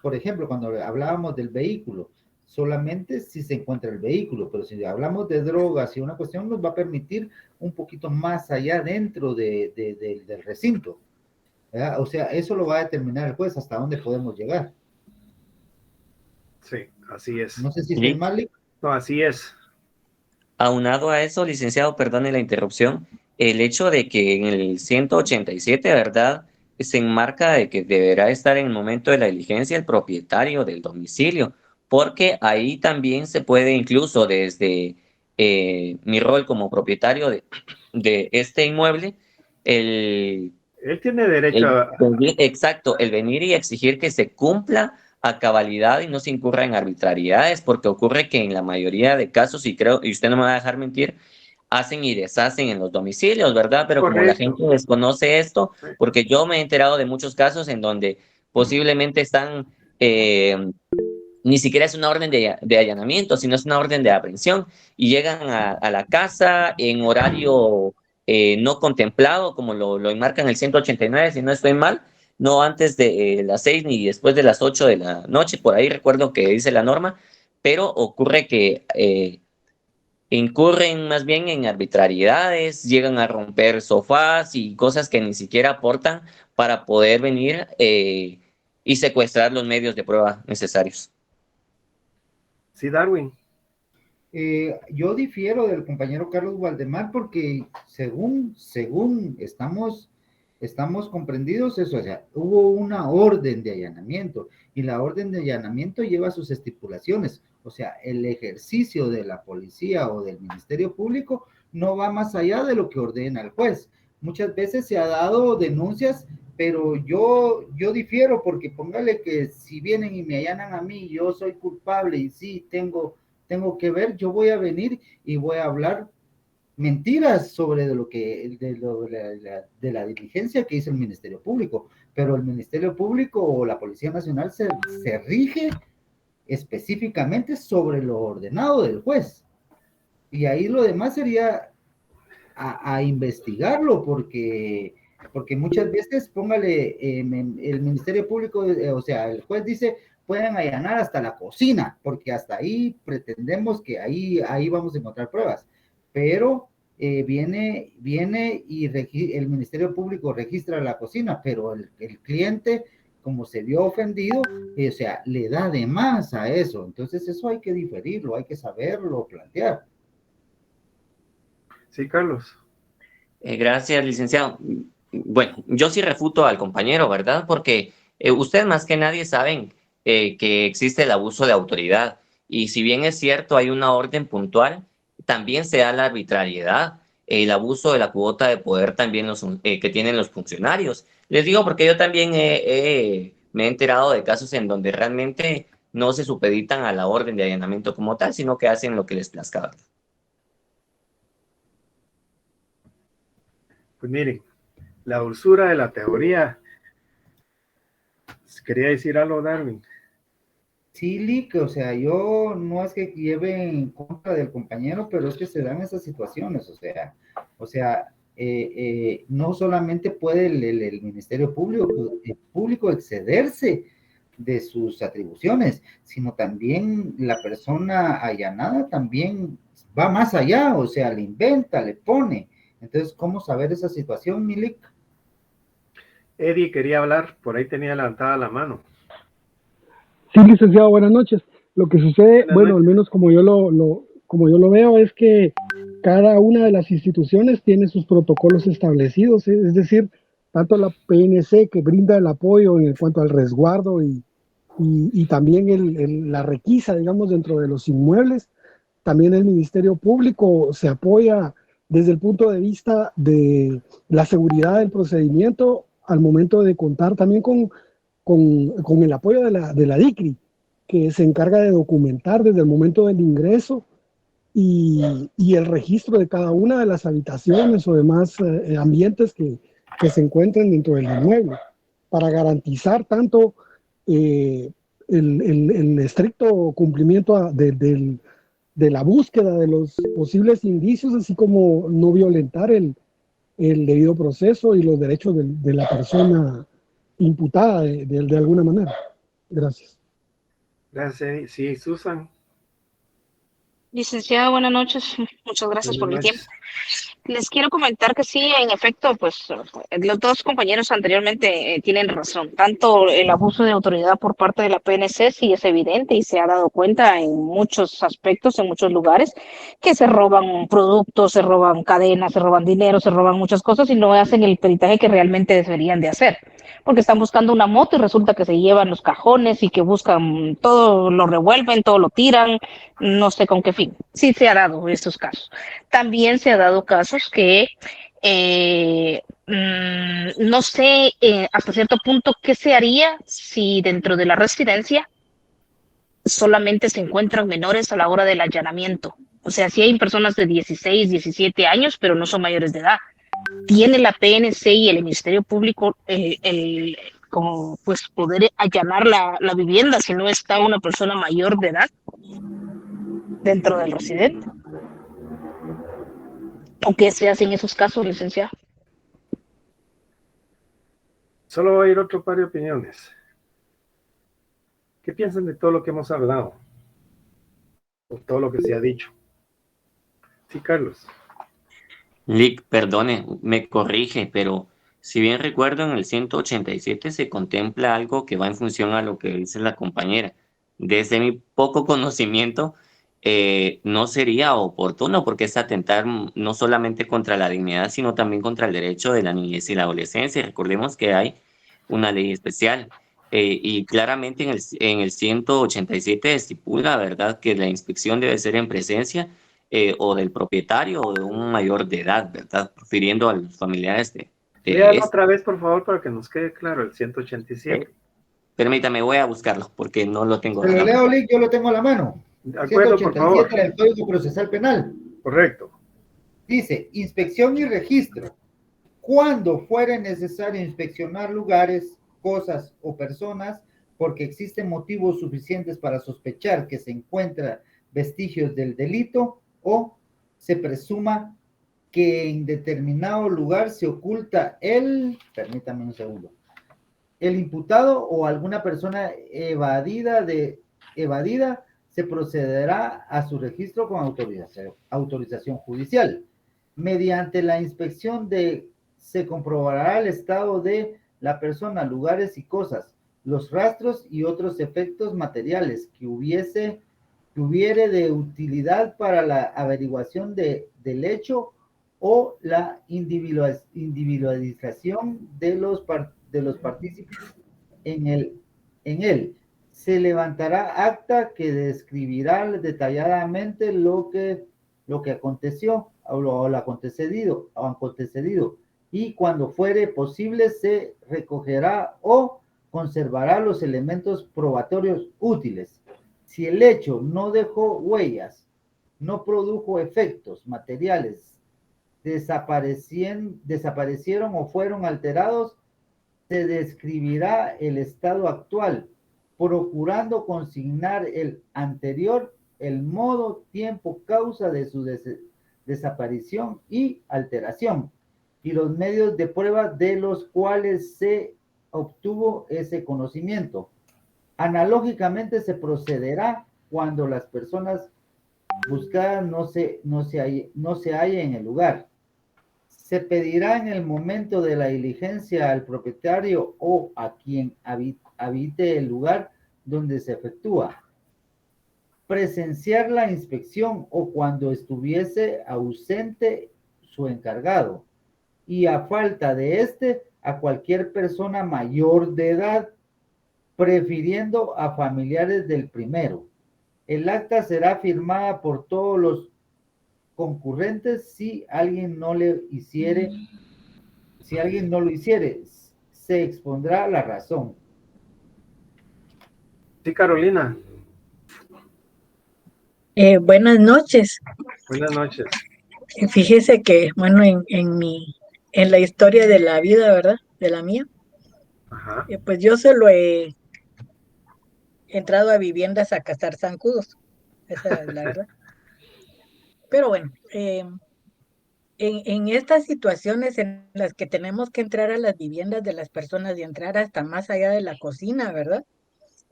por ejemplo, cuando hablábamos del vehículo, solamente si se encuentra el vehículo, pero si hablamos de drogas y una cuestión, nos va a permitir un poquito más allá dentro del recinto, ¿verdad? O sea, eso lo va a determinar el juez hasta dónde podemos llegar. Sí, así es. No sé si estoy mal. No, así es. Aunado a eso, licenciado, perdone la interrupción, el hecho de que en el 187, ¿verdad?, se enmarca de que deberá estar en el momento de la diligencia el propietario del domicilio, porque ahí también se puede incluso desde mi rol como propietario de este inmueble, él tiene derecho exacto, el venir y exigir que se cumpla a cabalidad y no se incurra en arbitrariedades, porque ocurre que en la mayoría de casos, y creo, y usted no me va a dejar mentir, hacen y deshacen en los domicilios, ¿verdad? Pero como la gente desconoce esto, porque yo me he enterado de muchos casos en donde posiblemente están, ni siquiera es una orden de allanamiento, sino es una orden de aprehensión, y llegan a la casa en horario no contemplado, como lo enmarca en el 189, si no estoy mal, no antes de las 6 ni después de las 8 de la noche, por ahí recuerdo que dice la norma, pero ocurre que incurren más bien en arbitrariedades, llegan a romper sofás y cosas que ni siquiera aportan para poder venir y secuestrar los medios de prueba necesarios. Sí, Darwin. Yo difiero del compañero Carlos Waldemar porque según estamos comprendidos eso, o sea, hubo una orden de allanamiento y la orden de allanamiento lleva sus estipulaciones, o sea, el ejercicio de la policía o del Ministerio Público no va más allá de lo que ordena el juez. Muchas veces se ha dado denuncias pero yo difiero porque póngale que si vienen y me allanan a mí, yo soy culpable y sí tengo que ver, yo voy a venir y voy a hablar mentiras sobre de la diligencia que hizo el Ministerio Público, pero el Ministerio Público o la Policía Nacional se rige específicamente sobre lo ordenado del juez, y ahí lo demás sería a investigarlo, porque muchas veces, póngale, el Ministerio Público, o sea, el juez dice, pueden allanar hasta la cocina, porque hasta ahí pretendemos que ahí vamos a encontrar pruebas, pero viene y el Ministerio Público registra la cocina, pero el cliente, como se vio ofendido, o sea, le da de más a eso. Entonces eso hay que diferirlo, hay que saberlo plantear. Sí, Carlos. Gracias, licenciado. Bueno, yo sí refuto al compañero, ¿verdad? Porque ustedes más que nadie saben que existe el abuso de autoridad, y si bien es cierto hay una orden puntual, también se da la arbitrariedad, el abuso de la cuota de poder también que tienen los funcionarios. Les digo porque yo también me he enterado de casos en donde realmente no se supeditan a la orden de allanamiento como tal, sino que hacen lo que les plazca. Pues miren, la dulzura de la teoría. ¿Quería decir algo, Darwin? Sí, Lick, o sea, yo no es que lleve en contra del compañero, pero es que se dan esas situaciones, o sea, no solamente puede el Ministerio Público excederse de sus atribuciones, sino también la persona allanada también va más allá, o sea, le inventa, le pone. Entonces, ¿cómo saber esa situación, Milik? Eddie quería hablar, por ahí tenía levantada la mano. Sí, licenciado, buenas noches. Lo que sucede, bueno, al menos como yo lo veo, es que cada una de las instituciones tiene sus protocolos establecidos, es decir, tanto la PNC, que brinda el apoyo en cuanto al resguardo y también la requisa, digamos, dentro de los inmuebles. También el Ministerio Público se apoya desde el punto de vista de la seguridad del procedimiento al momento de contar también con el apoyo de la DICRI, que se encarga de documentar desde el momento del ingreso y el registro de cada una de las habitaciones o demás ambientes que se encuentren dentro del inmueble, para garantizar tanto el estricto cumplimiento de la búsqueda de los posibles indicios, así como no violentar el debido proceso y los derechos de la persona imputada de alguna manera. Gracias. Gracias. Sí, Susan. Licenciada, buenas noches. Muchas gracias por el tiempo. Les quiero comentar que sí, en efecto, pues los dos compañeros anteriormente tienen razón. Tanto el abuso de autoridad por parte de la PNC sí es evidente y se ha dado cuenta en muchos aspectos, en muchos lugares, que se roban productos, se roban cadenas, se roban dinero, se roban muchas cosas y no hacen el peritaje que realmente deberían de hacer. Porque están buscando una moto y resulta que se llevan los cajones y que buscan todo, lo revuelven, todo lo tiran, no sé con qué fin. Sí se ha dado estos casos. También se ha dado casos que no sé hasta cierto punto qué se haría si dentro de la residencia solamente se encuentran menores a la hora del allanamiento. O sea, si hay personas de 16, 17 años, pero no son mayores de edad. ¿Tiene la PNC y el Ministerio Público como pues poder allanar la vivienda si no está una persona mayor de edad dentro del residente? ¿O qué se hace en esos casos, licenciado? Solo voy a ir otro par de opiniones. ¿Qué piensan de todo lo que hemos hablado? O todo lo que se ha dicho. Sí, Carlos. Lick, perdone, me corrige, pero si bien recuerdo, en el 187 se contempla algo que va en función a lo que dice la compañera. Desde mi poco conocimiento, no sería oportuno, porque es atentar no solamente contra la dignidad, sino también contra el derecho de la niñez y la adolescencia. Recordemos que hay una ley especial y claramente en el 187 estipula, ¿verdad?, que la inspección debe ser en presencia o del propietario o de un mayor de edad, ¿verdad?, refiriendo a los familiares de Léalo otra vez, por favor, para que nos quede claro, el 187. Permítame, voy a buscarlo porque no lo tengo. Se lo leo, Lick, yo lo tengo a la mano. De acuerdo, por favor. del Código Procesal Penal. Correcto. Dice, inspección y registro. Cuando fuere necesario inspeccionar lugares, cosas o personas, porque existen motivos suficientes para sospechar que se encuentran vestigios del delito o se presuma que en determinado lugar se oculta permítame un segundo, el imputado o alguna persona evadida, se procederá a su registro con autorización judicial. Mediante la inspección se comprobará el estado de la persona, lugares y cosas, los rastros y otros efectos materiales que hubiere de utilidad para la averiguación del hecho o la individualización de los partícipes en él. Se levantará acta que describirá detalladamente lo que aconteció o lo acontecido, y cuando fuere posible se recogerá o conservará los elementos probatorios útiles. Si el hecho no dejó huellas, no produjo efectos materiales, desaparecieron o fueron alterados, se describirá el estado actual, procurando consignar el anterior, el modo, tiempo, causa de su desaparición y alteración, y los medios de prueba de los cuales se obtuvo ese conocimiento. Analógicamente se procederá cuando las personas buscadas no se hallen en el lugar. Se pedirá en el momento de la diligencia al propietario o a quien habite el lugar donde se efectúa presenciar la inspección o cuando estuviese ausente su encargado, y a falta de a cualquier persona mayor de edad, prefiriendo a familiares del primero. El acta será firmada por todos los concurrentes. Si alguien no lo hiciere, se expondrá la razón. Sí, Carolina. Buenas noches. Buenas noches. Fíjese que, bueno, en la historia de la vida, ¿verdad? De la mía, Ajá. Pues yo solo he entrado a viviendas a cazar zancudos. Esa es la verdad. Pero bueno, en estas situaciones en las que tenemos que entrar a las viviendas de las personas y entrar hasta más allá de la cocina, ¿verdad?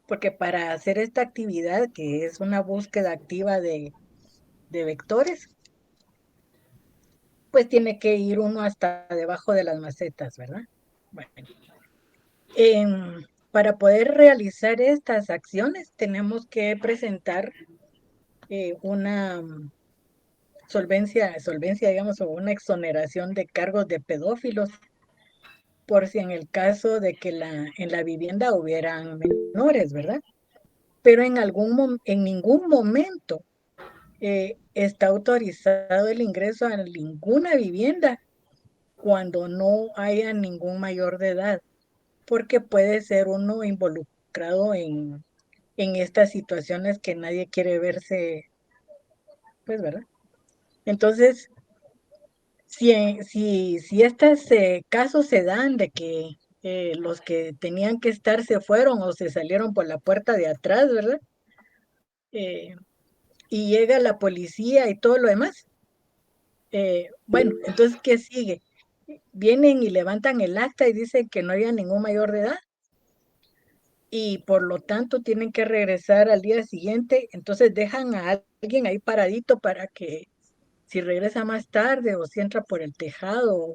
Porque para hacer esta actividad, que es una búsqueda activa de vectores, pues tiene que ir uno hasta debajo de las macetas, ¿verdad? Bueno, para poder realizar estas acciones tenemos que presentar una solvencia, digamos, o una exoneración de cargos de pedófilos, por si en el caso de que en la vivienda hubieran menores, ¿verdad? Pero en ningún momento está autorizado el ingreso a ninguna vivienda cuando no haya ningún mayor de edad, porque puede ser uno involucrado en estas situaciones que nadie quiere verse, pues, ¿verdad? Entonces, si estos casos se dan de que los que tenían que estar se fueron o se salieron por la puerta de atrás, ¿verdad? Y llega la policía y todo lo demás. Bueno, entonces, ¿qué sigue? Vienen y levantan el acta y dicen que no había ningún mayor de edad. Y por lo tanto tienen que regresar al día siguiente. Entonces dejan a alguien ahí paradito para que si regresa más tarde o si entra por el tejado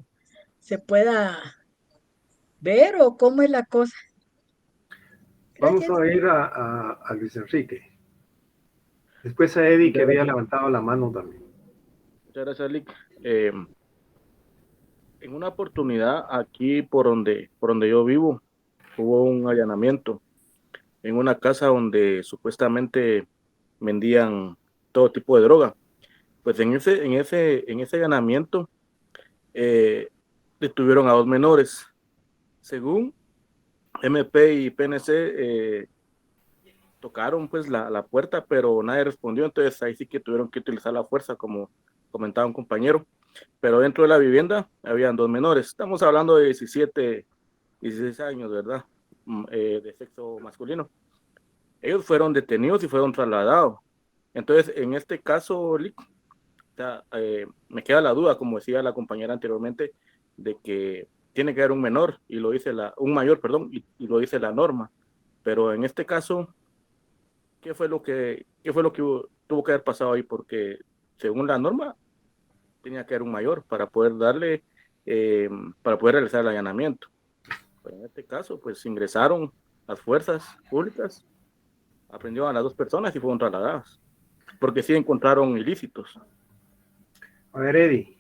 se pueda ver, o cómo es la cosa. Vamos a ir a Luis Enrique. Después a Eddie, que había levantado la mano también. Muchas gracias, Lick. En una oportunidad aquí por donde yo vivo, hubo un allanamiento en una casa donde supuestamente vendían todo tipo de droga. Pues en ese allanamiento detuvieron a 2 menores. Según MP y PNC, tocaron pues la puerta, pero nadie respondió, entonces ahí sí que tuvieron que utilizar la fuerza, como comentaba un compañero. Pero dentro de la vivienda habían 2 menores. Estamos hablando de 17, 16 años, ¿verdad? De sexo masculino. Ellos fueron detenidos y fueron trasladados. Entonces, en este caso, me queda la duda, como decía la compañera anteriormente, de que tiene que haber un menor, y lo dice un mayor, perdón, y lo dice la norma. Pero en este caso, ¿qué fue lo que tuvo que haber pasado ahí? Porque según la norma, tenía que haber un mayor para poder para poder realizar el allanamiento. Pero en este caso, pues ingresaron las fuerzas públicas, aprendieron a las 2 personas y fueron trasladadas, porque sí encontraron ilícitos. A ver, Eddie.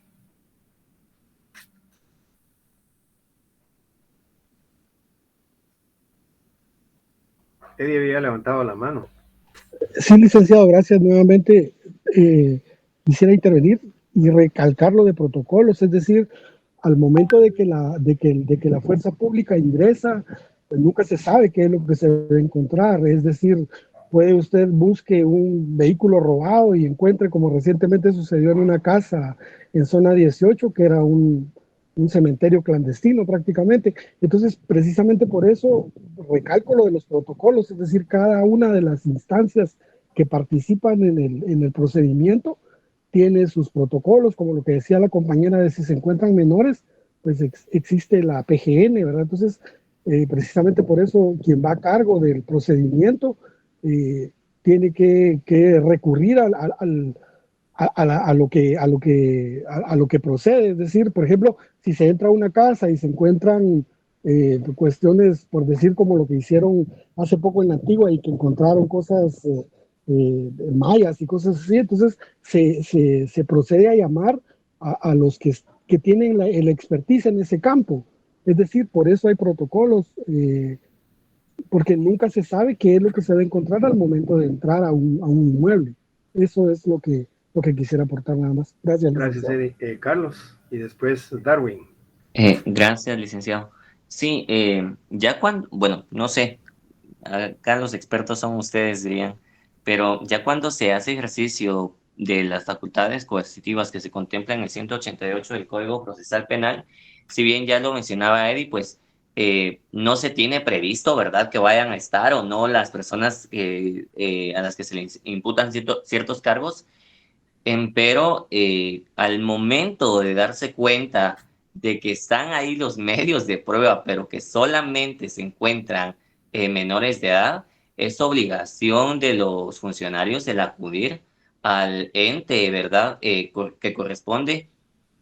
Eddie había levantado la mano. Sí, licenciado, gracias nuevamente. Quisiera intervenir y recalcar lo de protocolos, es decir, al momento de que la fuerza pública ingresa, pues nunca se sabe qué es lo que se debe encontrar, es decir, puede usted busque un vehículo robado y encuentre, como recientemente sucedió en una casa en zona 18, que era un cementerio clandestino prácticamente. Entonces, precisamente por eso recalco lo de los protocolos, es decir, cada una de las instancias que participan en el procedimiento tiene sus protocolos, como lo que decía la compañera de si se encuentran menores, pues existe la PGN, ¿verdad? Entonces, precisamente por eso quien va a cargo del procedimiento tiene que recurrir a lo que procede. Es decir, por ejemplo, si se entra a una casa y se encuentran cuestiones, por decir, como lo que hicieron hace poco en la Antigua y que encontraron cosas mayas y cosas así, entonces se procede a llamar a los que tienen el expertise en ese campo. Es decir, por eso hay protocolos, porque nunca se sabe qué es lo que se va a encontrar al momento de entrar a un inmueble. Eso es lo que quisiera aportar nada más. Gracias. Gracias, Eddie. Carlos, y después Darwin. Gracias, licenciado. Sí, ya cuando, bueno, no sé, acá los expertos son ustedes, dirían, pero ya cuando se hace ejercicio de las facultades coercitivas que se contemplan en el 188 del Código Procesal Penal, si bien ya lo mencionaba Eddie, pues no se tiene previsto, ¿verdad?, que vayan a estar o no las personas a las que se les imputan ciertos cargos, pero al momento de darse cuenta de que están ahí los medios de prueba, pero que solamente se encuentran menores de edad, es obligación de los funcionarios el acudir al ente, ¿verdad?, que corresponde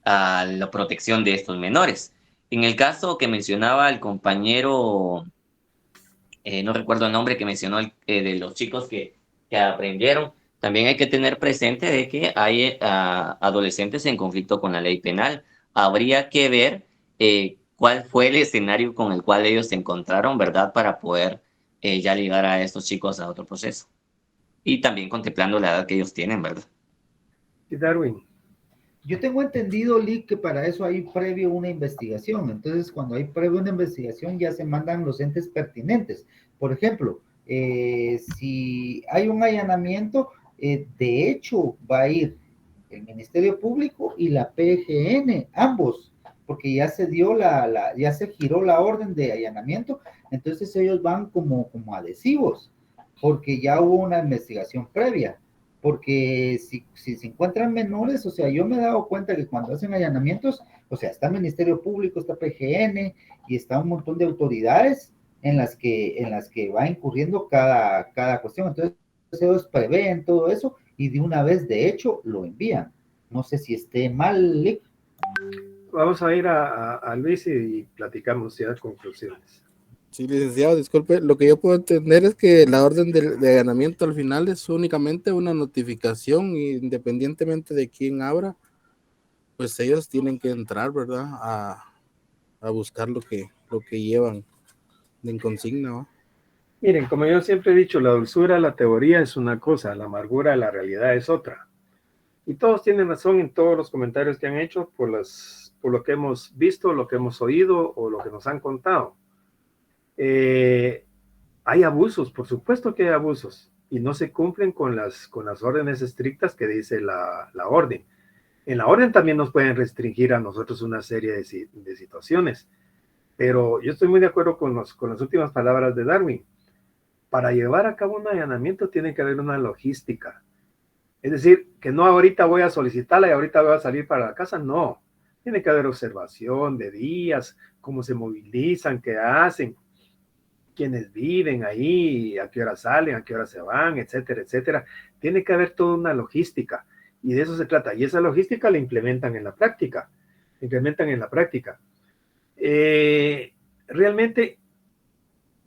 a la protección de estos menores. En el caso que mencionaba el compañero, no recuerdo el nombre que mencionó de los chicos que aprendieron, también hay que tener presente de que hay adolescentes en conflicto con la ley penal. Habría que ver cuál fue el escenario con el cual ellos se encontraron, ¿verdad?, para poder ya ligar a estos chicos a otro proceso. Y también contemplando la edad que ellos tienen, ¿verdad? Y Darwin. Yo tengo entendido, Lee, que para eso hay previo una investigación. Entonces, cuando hay previo una investigación, ya se mandan los entes pertinentes. Por ejemplo, si hay un allanamiento, de hecho, va a ir el Ministerio Público y la PGN, ambos, porque ya se dio ya se giró la orden de allanamiento, entonces ellos van como adhesivos, porque ya hubo una investigación previa. Porque si se encuentran menores, o sea, yo me he dado cuenta que cuando hacen allanamientos, o sea, está el Ministerio Público, está PGN y está un montón de autoridades en las que va incurriendo cada cuestión. Entonces, ellos prevén todo eso y de una vez, de hecho, lo envían. No sé si esté mal, Lick. Vamos a ir a Luis y platicamos ya conclusiones. Sí, licenciado, disculpe, lo que yo puedo entender es que la orden de allanamiento al final es únicamente una notificación, independientemente de quién abra, pues ellos tienen que entrar, ¿verdad?, a buscar lo que llevan en consigna, ¿no? Miren, como yo siempre he dicho, la dulzura de la teoría es una cosa, la amargura de la realidad es otra. Y todos tienen razón en todos los comentarios que han hecho por lo que hemos visto, lo que hemos oído o lo que nos han contado. Hay abusos, por supuesto que hay abusos, y no se cumplen con las órdenes estrictas que dice la orden. En la orden también nos pueden restringir a nosotros una serie de situaciones, pero yo estoy muy de acuerdo con las últimas palabras de Darwin. Para llevar a cabo un allanamiento tiene que haber una logística. Es decir, que no ahorita voy a solicitarla y ahorita voy a salir para la casa, no. Tiene que haber observación de días, cómo se movilizan, qué hacen, quiénes viven ahí, a qué hora salen, a qué hora se van, etcétera, etcétera. Tiene que haber toda una logística y de eso se trata. Y esa logística la implementan en la práctica. Realmente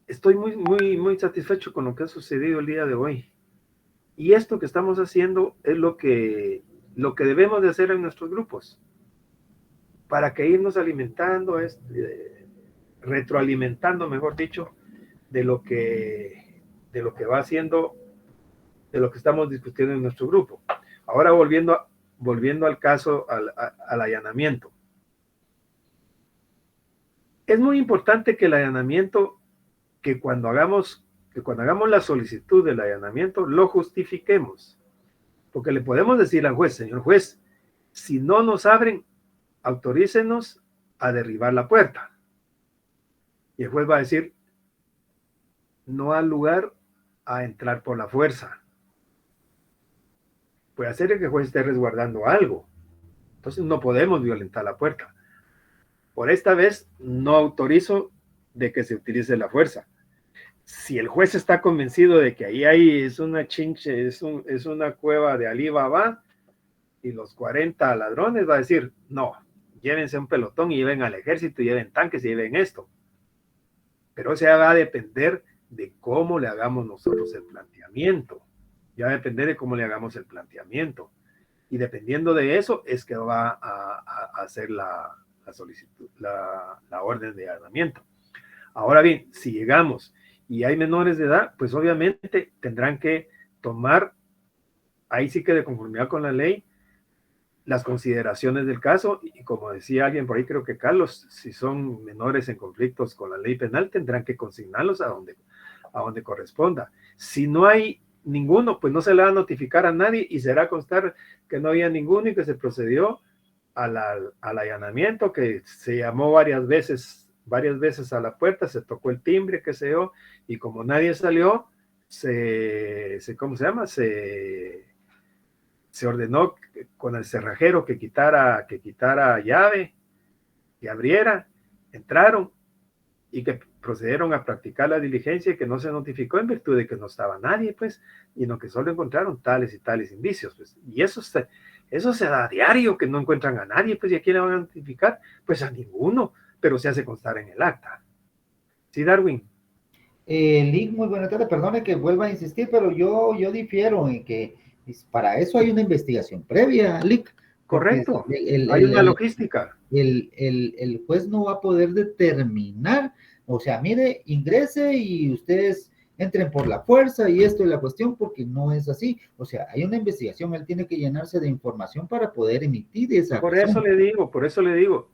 estoy muy satisfecho con lo que ha sucedido el día de hoy. Y esto que estamos haciendo es lo que debemos de hacer en nuestros grupos, para que irnos alimentando, retroalimentando, mejor dicho, de lo que va haciendo, de lo que estamos discutiendo en nuestro grupo. Ahora volviendo al caso, al allanamiento. Es muy importante que el allanamiento, que cuando hagamos la solicitud del allanamiento, lo justifiquemos. Porque le podemos decir al juez, señor juez, si no nos abren, autorícenos a derribar la puerta. Y el juez va a decir, no hay lugar a entrar por la fuerza. Puede ser que el juez esté resguardando algo. Entonces no podemos violentar la puerta. Por esta vez no autorizo de que se utilice la fuerza. Si el juez está convencido de que ahí es una chinche, es una cueva de Alí Baba y los 40 ladrones, va a decir, no, llévense un pelotón y lleven al ejército, y lleven tanques y lleven esto. Pero eso ya va a depender de cómo le hagamos nosotros el planteamiento. Ya va a depender de cómo le hagamos el planteamiento. Y dependiendo de eso es que va a hacer la solicitud, la orden de allanamiento. Ahora bien, si llegamos y hay menores de edad, pues obviamente tendrán que tomar, ahí sí que de conformidad con la ley, las consideraciones del caso, y como decía alguien por ahí, creo que Carlos, si son menores en conflictos con la ley penal, tendrán que consignarlos a donde corresponda. Si no hay ninguno, pues no se le va a notificar a nadie y será constar que no había ninguno y que se procedió al allanamiento, que se llamó varias veces a la puerta, se tocó el timbre, qué sé yo, y como nadie salió, ¿cómo se llama? Se ordenó con el cerrajero que quitara llave, que abriera, entraron y que procedieron a practicar la diligencia y que no se notificó en virtud de que no estaba nadie, pues, sino que solo encontraron tales y tales indicios, pues, y eso se da a diario, que no encuentran a nadie, pues, ¿y a quién le van a notificar? Pues a ninguno, pero se hace constar en el acta. ¿Sí, Darwin? Lick, muy buena tarde, perdone que vuelva a insistir, pero yo difiero en que para eso hay una investigación previa, Lick. Correcto, hay una logística. El juez no va a poder determinar, o sea, mire, ingrese y ustedes entren por la fuerza y esto es la cuestión, porque no es así. O sea, hay una investigación, él tiene que llenarse de información para poder emitir esa Por eso le digo,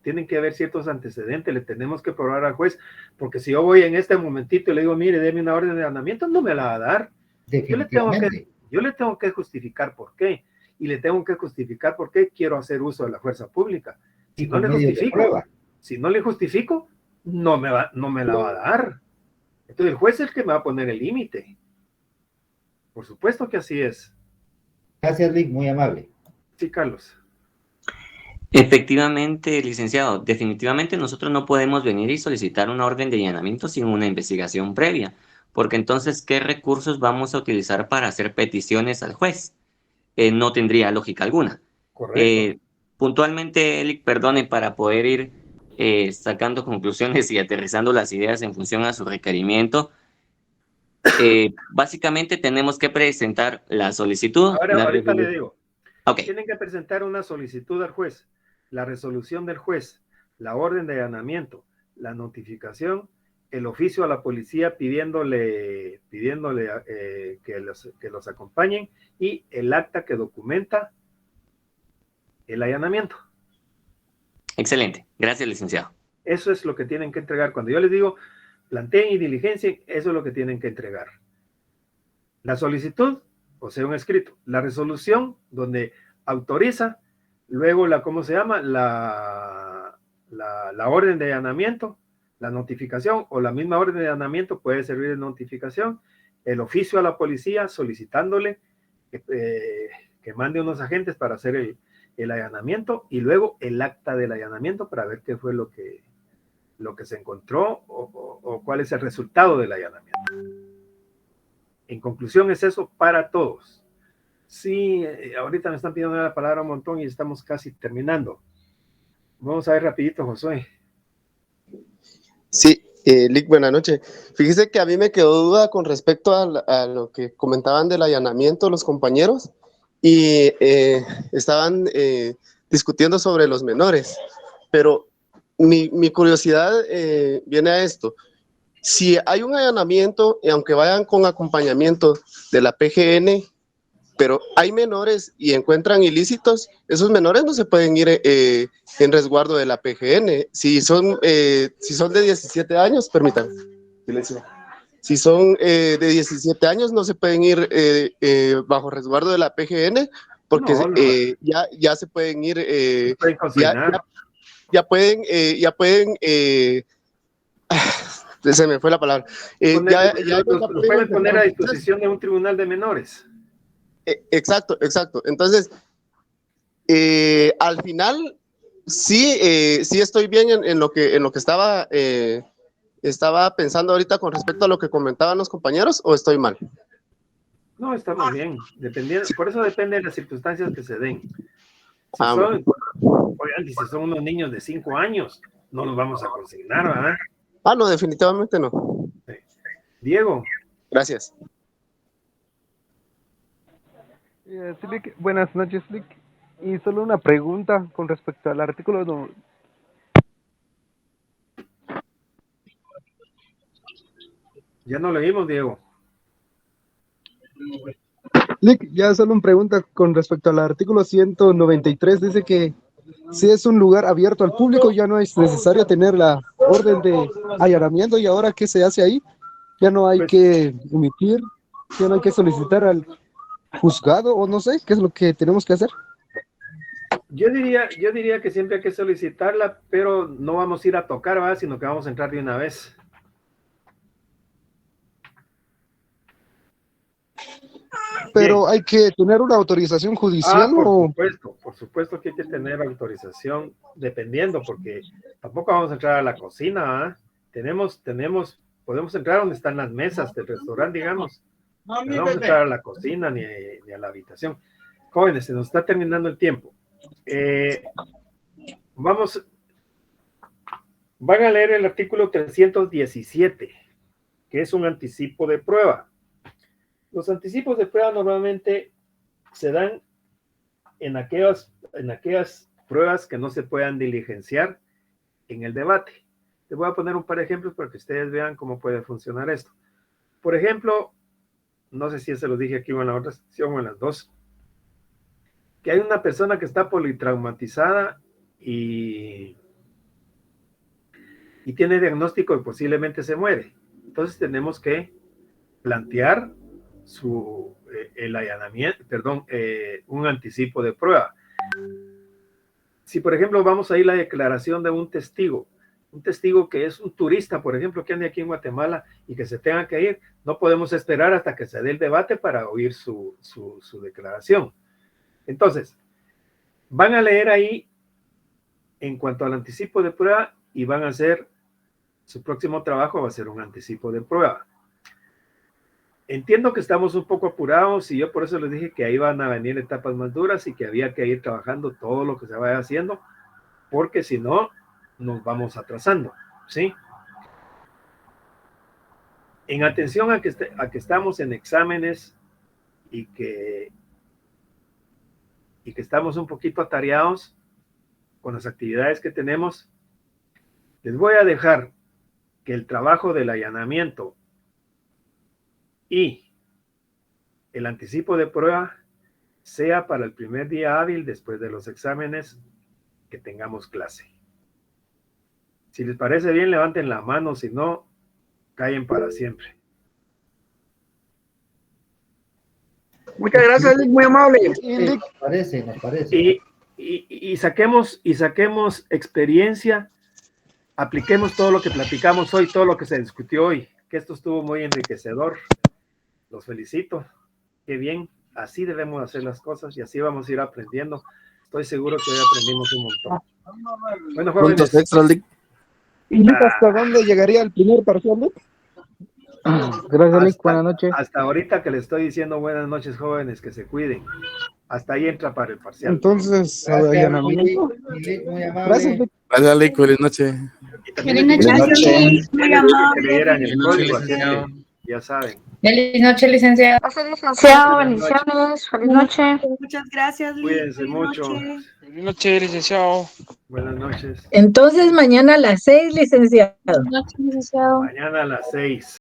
tienen que haber ciertos antecedentes, le tenemos que probar al juez, porque si yo voy en este momentito y le digo, mire, deme una orden de allanamiento, no me la va a dar. Yo le tengo que justificar por qué, y le tengo que justificar por qué quiero hacer uso de la fuerza pública. Si no le justifico, no me la va a dar. Entonces el juez es el que me va a poner el límite. Por supuesto que así es. Gracias, Lick, muy amable. Sí, Carlos. Efectivamente, licenciado, definitivamente nosotros no podemos venir y solicitar una orden de allanamiento sin una investigación previa, porque entonces, ¿qué recursos vamos a utilizar para hacer peticiones al juez? No tendría lógica alguna. Correcto. Puntualmente, Elic, perdone, para poder ir sacando conclusiones y aterrizando las ideas en función a su requerimiento, básicamente tenemos que presentar la solicitud. Ahorita le digo. Okay. Tienen que presentar una solicitud al juez, la resolución del juez, la orden de allanamiento, la notificación, el oficio a la policía pidiéndole que los acompañen y el acta que documenta el allanamiento. Excelente. Gracias, licenciado. Eso es lo que tienen que entregar. Cuando yo les digo planteen y diligencien, eso es lo que tienen que entregar. La solicitud, o sea, un escrito. La resolución, donde autoriza, luego ¿cómo se llama? La orden de allanamiento, la notificación, o la misma orden de allanamiento puede servir de notificación, el oficio a la policía solicitándole que mande unos agentes para hacer el allanamiento, y luego el acta del allanamiento para ver qué fue lo que se encontró o cuál es el resultado del allanamiento. En conclusión, es eso para todos. Sí, ahorita me están pidiendo la palabra un montón y estamos casi terminando. Vamos a ver rapidito, Josué. Sí, Lick, buenas noches. Fíjese que a mí me quedó duda con respecto a lo que comentaban del allanamiento los compañeros y estaban discutiendo sobre los menores, pero mi curiosidad viene a esto. Si hay un allanamiento, y aunque vayan con acompañamiento de la PGN, pero hay menores y encuentran ilícitos, esos menores no se pueden ir en resguardo de la PGN. Si son de 17 años, permítanme, silencio. Si son de 17 años, no se pueden ir bajo resguardo de la PGN, porque no. Ya se pueden ir, ya pueden, se me fue la palabra. Los pueden poner a disposición de un tribunal de menores. Exacto. Entonces, al final, sí estoy bien en lo que estaba pensando ahorita con respecto a lo que comentaban los compañeros, ¿o estoy mal? No, estamos bien. Por eso depende de las circunstancias que se den. Si son unos niños de 5 años, no los vamos a consignar, ¿verdad? No, definitivamente no. Sí. Diego. Gracias. Slick, buenas noches, Slick. Y solo una pregunta con respecto al artículo. Ya no leímos, Diego. Slick, ya solo una pregunta con respecto al artículo 193. Dice que si es un lugar abierto al público, ya no es necesario tener la orden de allanamiento. ¿Y ahora qué se hace ahí? Ya no hay que emitir, ya no hay que solicitar al juzgado, o no sé, ¿qué es lo que tenemos que hacer? Yo diría que siempre hay que solicitarla, pero no vamos a ir a tocar, ¿verdad? Sino que vamos a entrar de una vez. Pero hay que tener una autorización judicial, por supuesto que hay que tener autorización, dependiendo, porque tampoco vamos a entrar a la cocina, ¿eh? Podemos entrar donde están las mesas del restaurante, digamos. No vamos a entrar a la cocina ni a la habitación. Jóvenes, se nos está terminando el tiempo. Van a leer el artículo 317, que es un anticipo de prueba. Los anticipos de prueba normalmente se dan en aquellas pruebas que no se puedan diligenciar en el debate. Les voy a poner un par de ejemplos para que ustedes vean cómo puede funcionar esto. Por ejemplo, no sé si se los dije aquí o en la otra sección o en las dos, que hay una persona que está politraumatizada y tiene diagnóstico y posiblemente se muere. Entonces tenemos que plantear el allanamiento, un anticipo de prueba. Si, por ejemplo, vamos a ir a la declaración de un testigo que es un turista, por ejemplo, que ande aquí en Guatemala y que se tenga que ir, no podemos esperar hasta que se dé el debate para oír su declaración. Entonces, van a leer ahí en cuanto al anticipo de prueba y van a hacer, su próximo trabajo va a ser un anticipo de prueba. Entiendo que estamos un poco apurados y yo por eso les dije que ahí van a venir etapas más duras y que había que ir trabajando todo lo que se vaya haciendo, porque si no, nos vamos atrasando, ¿sí? En atención a que estamos en exámenes y que estamos un poquito atareados con las actividades que tenemos, les voy a dejar que el trabajo del allanamiento y el anticipo de prueba sea para el primer día hábil después de los exámenes que tengamos clase. Si les parece bien, levanten la mano, si no, callen para siempre. Muchas gracias, Lick, muy amable. Nos parece. Y saquemos experiencia, apliquemos todo lo que platicamos hoy, todo lo que se discutió hoy, que esto estuvo muy enriquecedor. Los felicito. Qué bien, así debemos hacer las cosas y así vamos a ir aprendiendo. Estoy seguro que hoy aprendimos un montón. Bueno, jóvenes. Puntos extras, Lick. ¿Y Lick, hasta dónde llegaría el primer parcial, Lick? Gracias, Lick. Buenas noches. Hasta ahorita que les estoy diciendo buenas noches, jóvenes, que se cuiden. Hasta ahí entra para el parcial. Entonces, allanamiento. Gracias, Lick. Gracias, Lick. Feliz noche. Feliz noche. Muy amable. Que leyeran el código, así que ya saben. Feliz noche, licenciado. Gracias, licenciado. Bendiciones. Feliz noche. Muchas gracias, Lick. Cuídense mucho. Feliz noche, licenciado. Buenas noches. Entonces, mañana a las 6, licenciado. Mañana a las 6.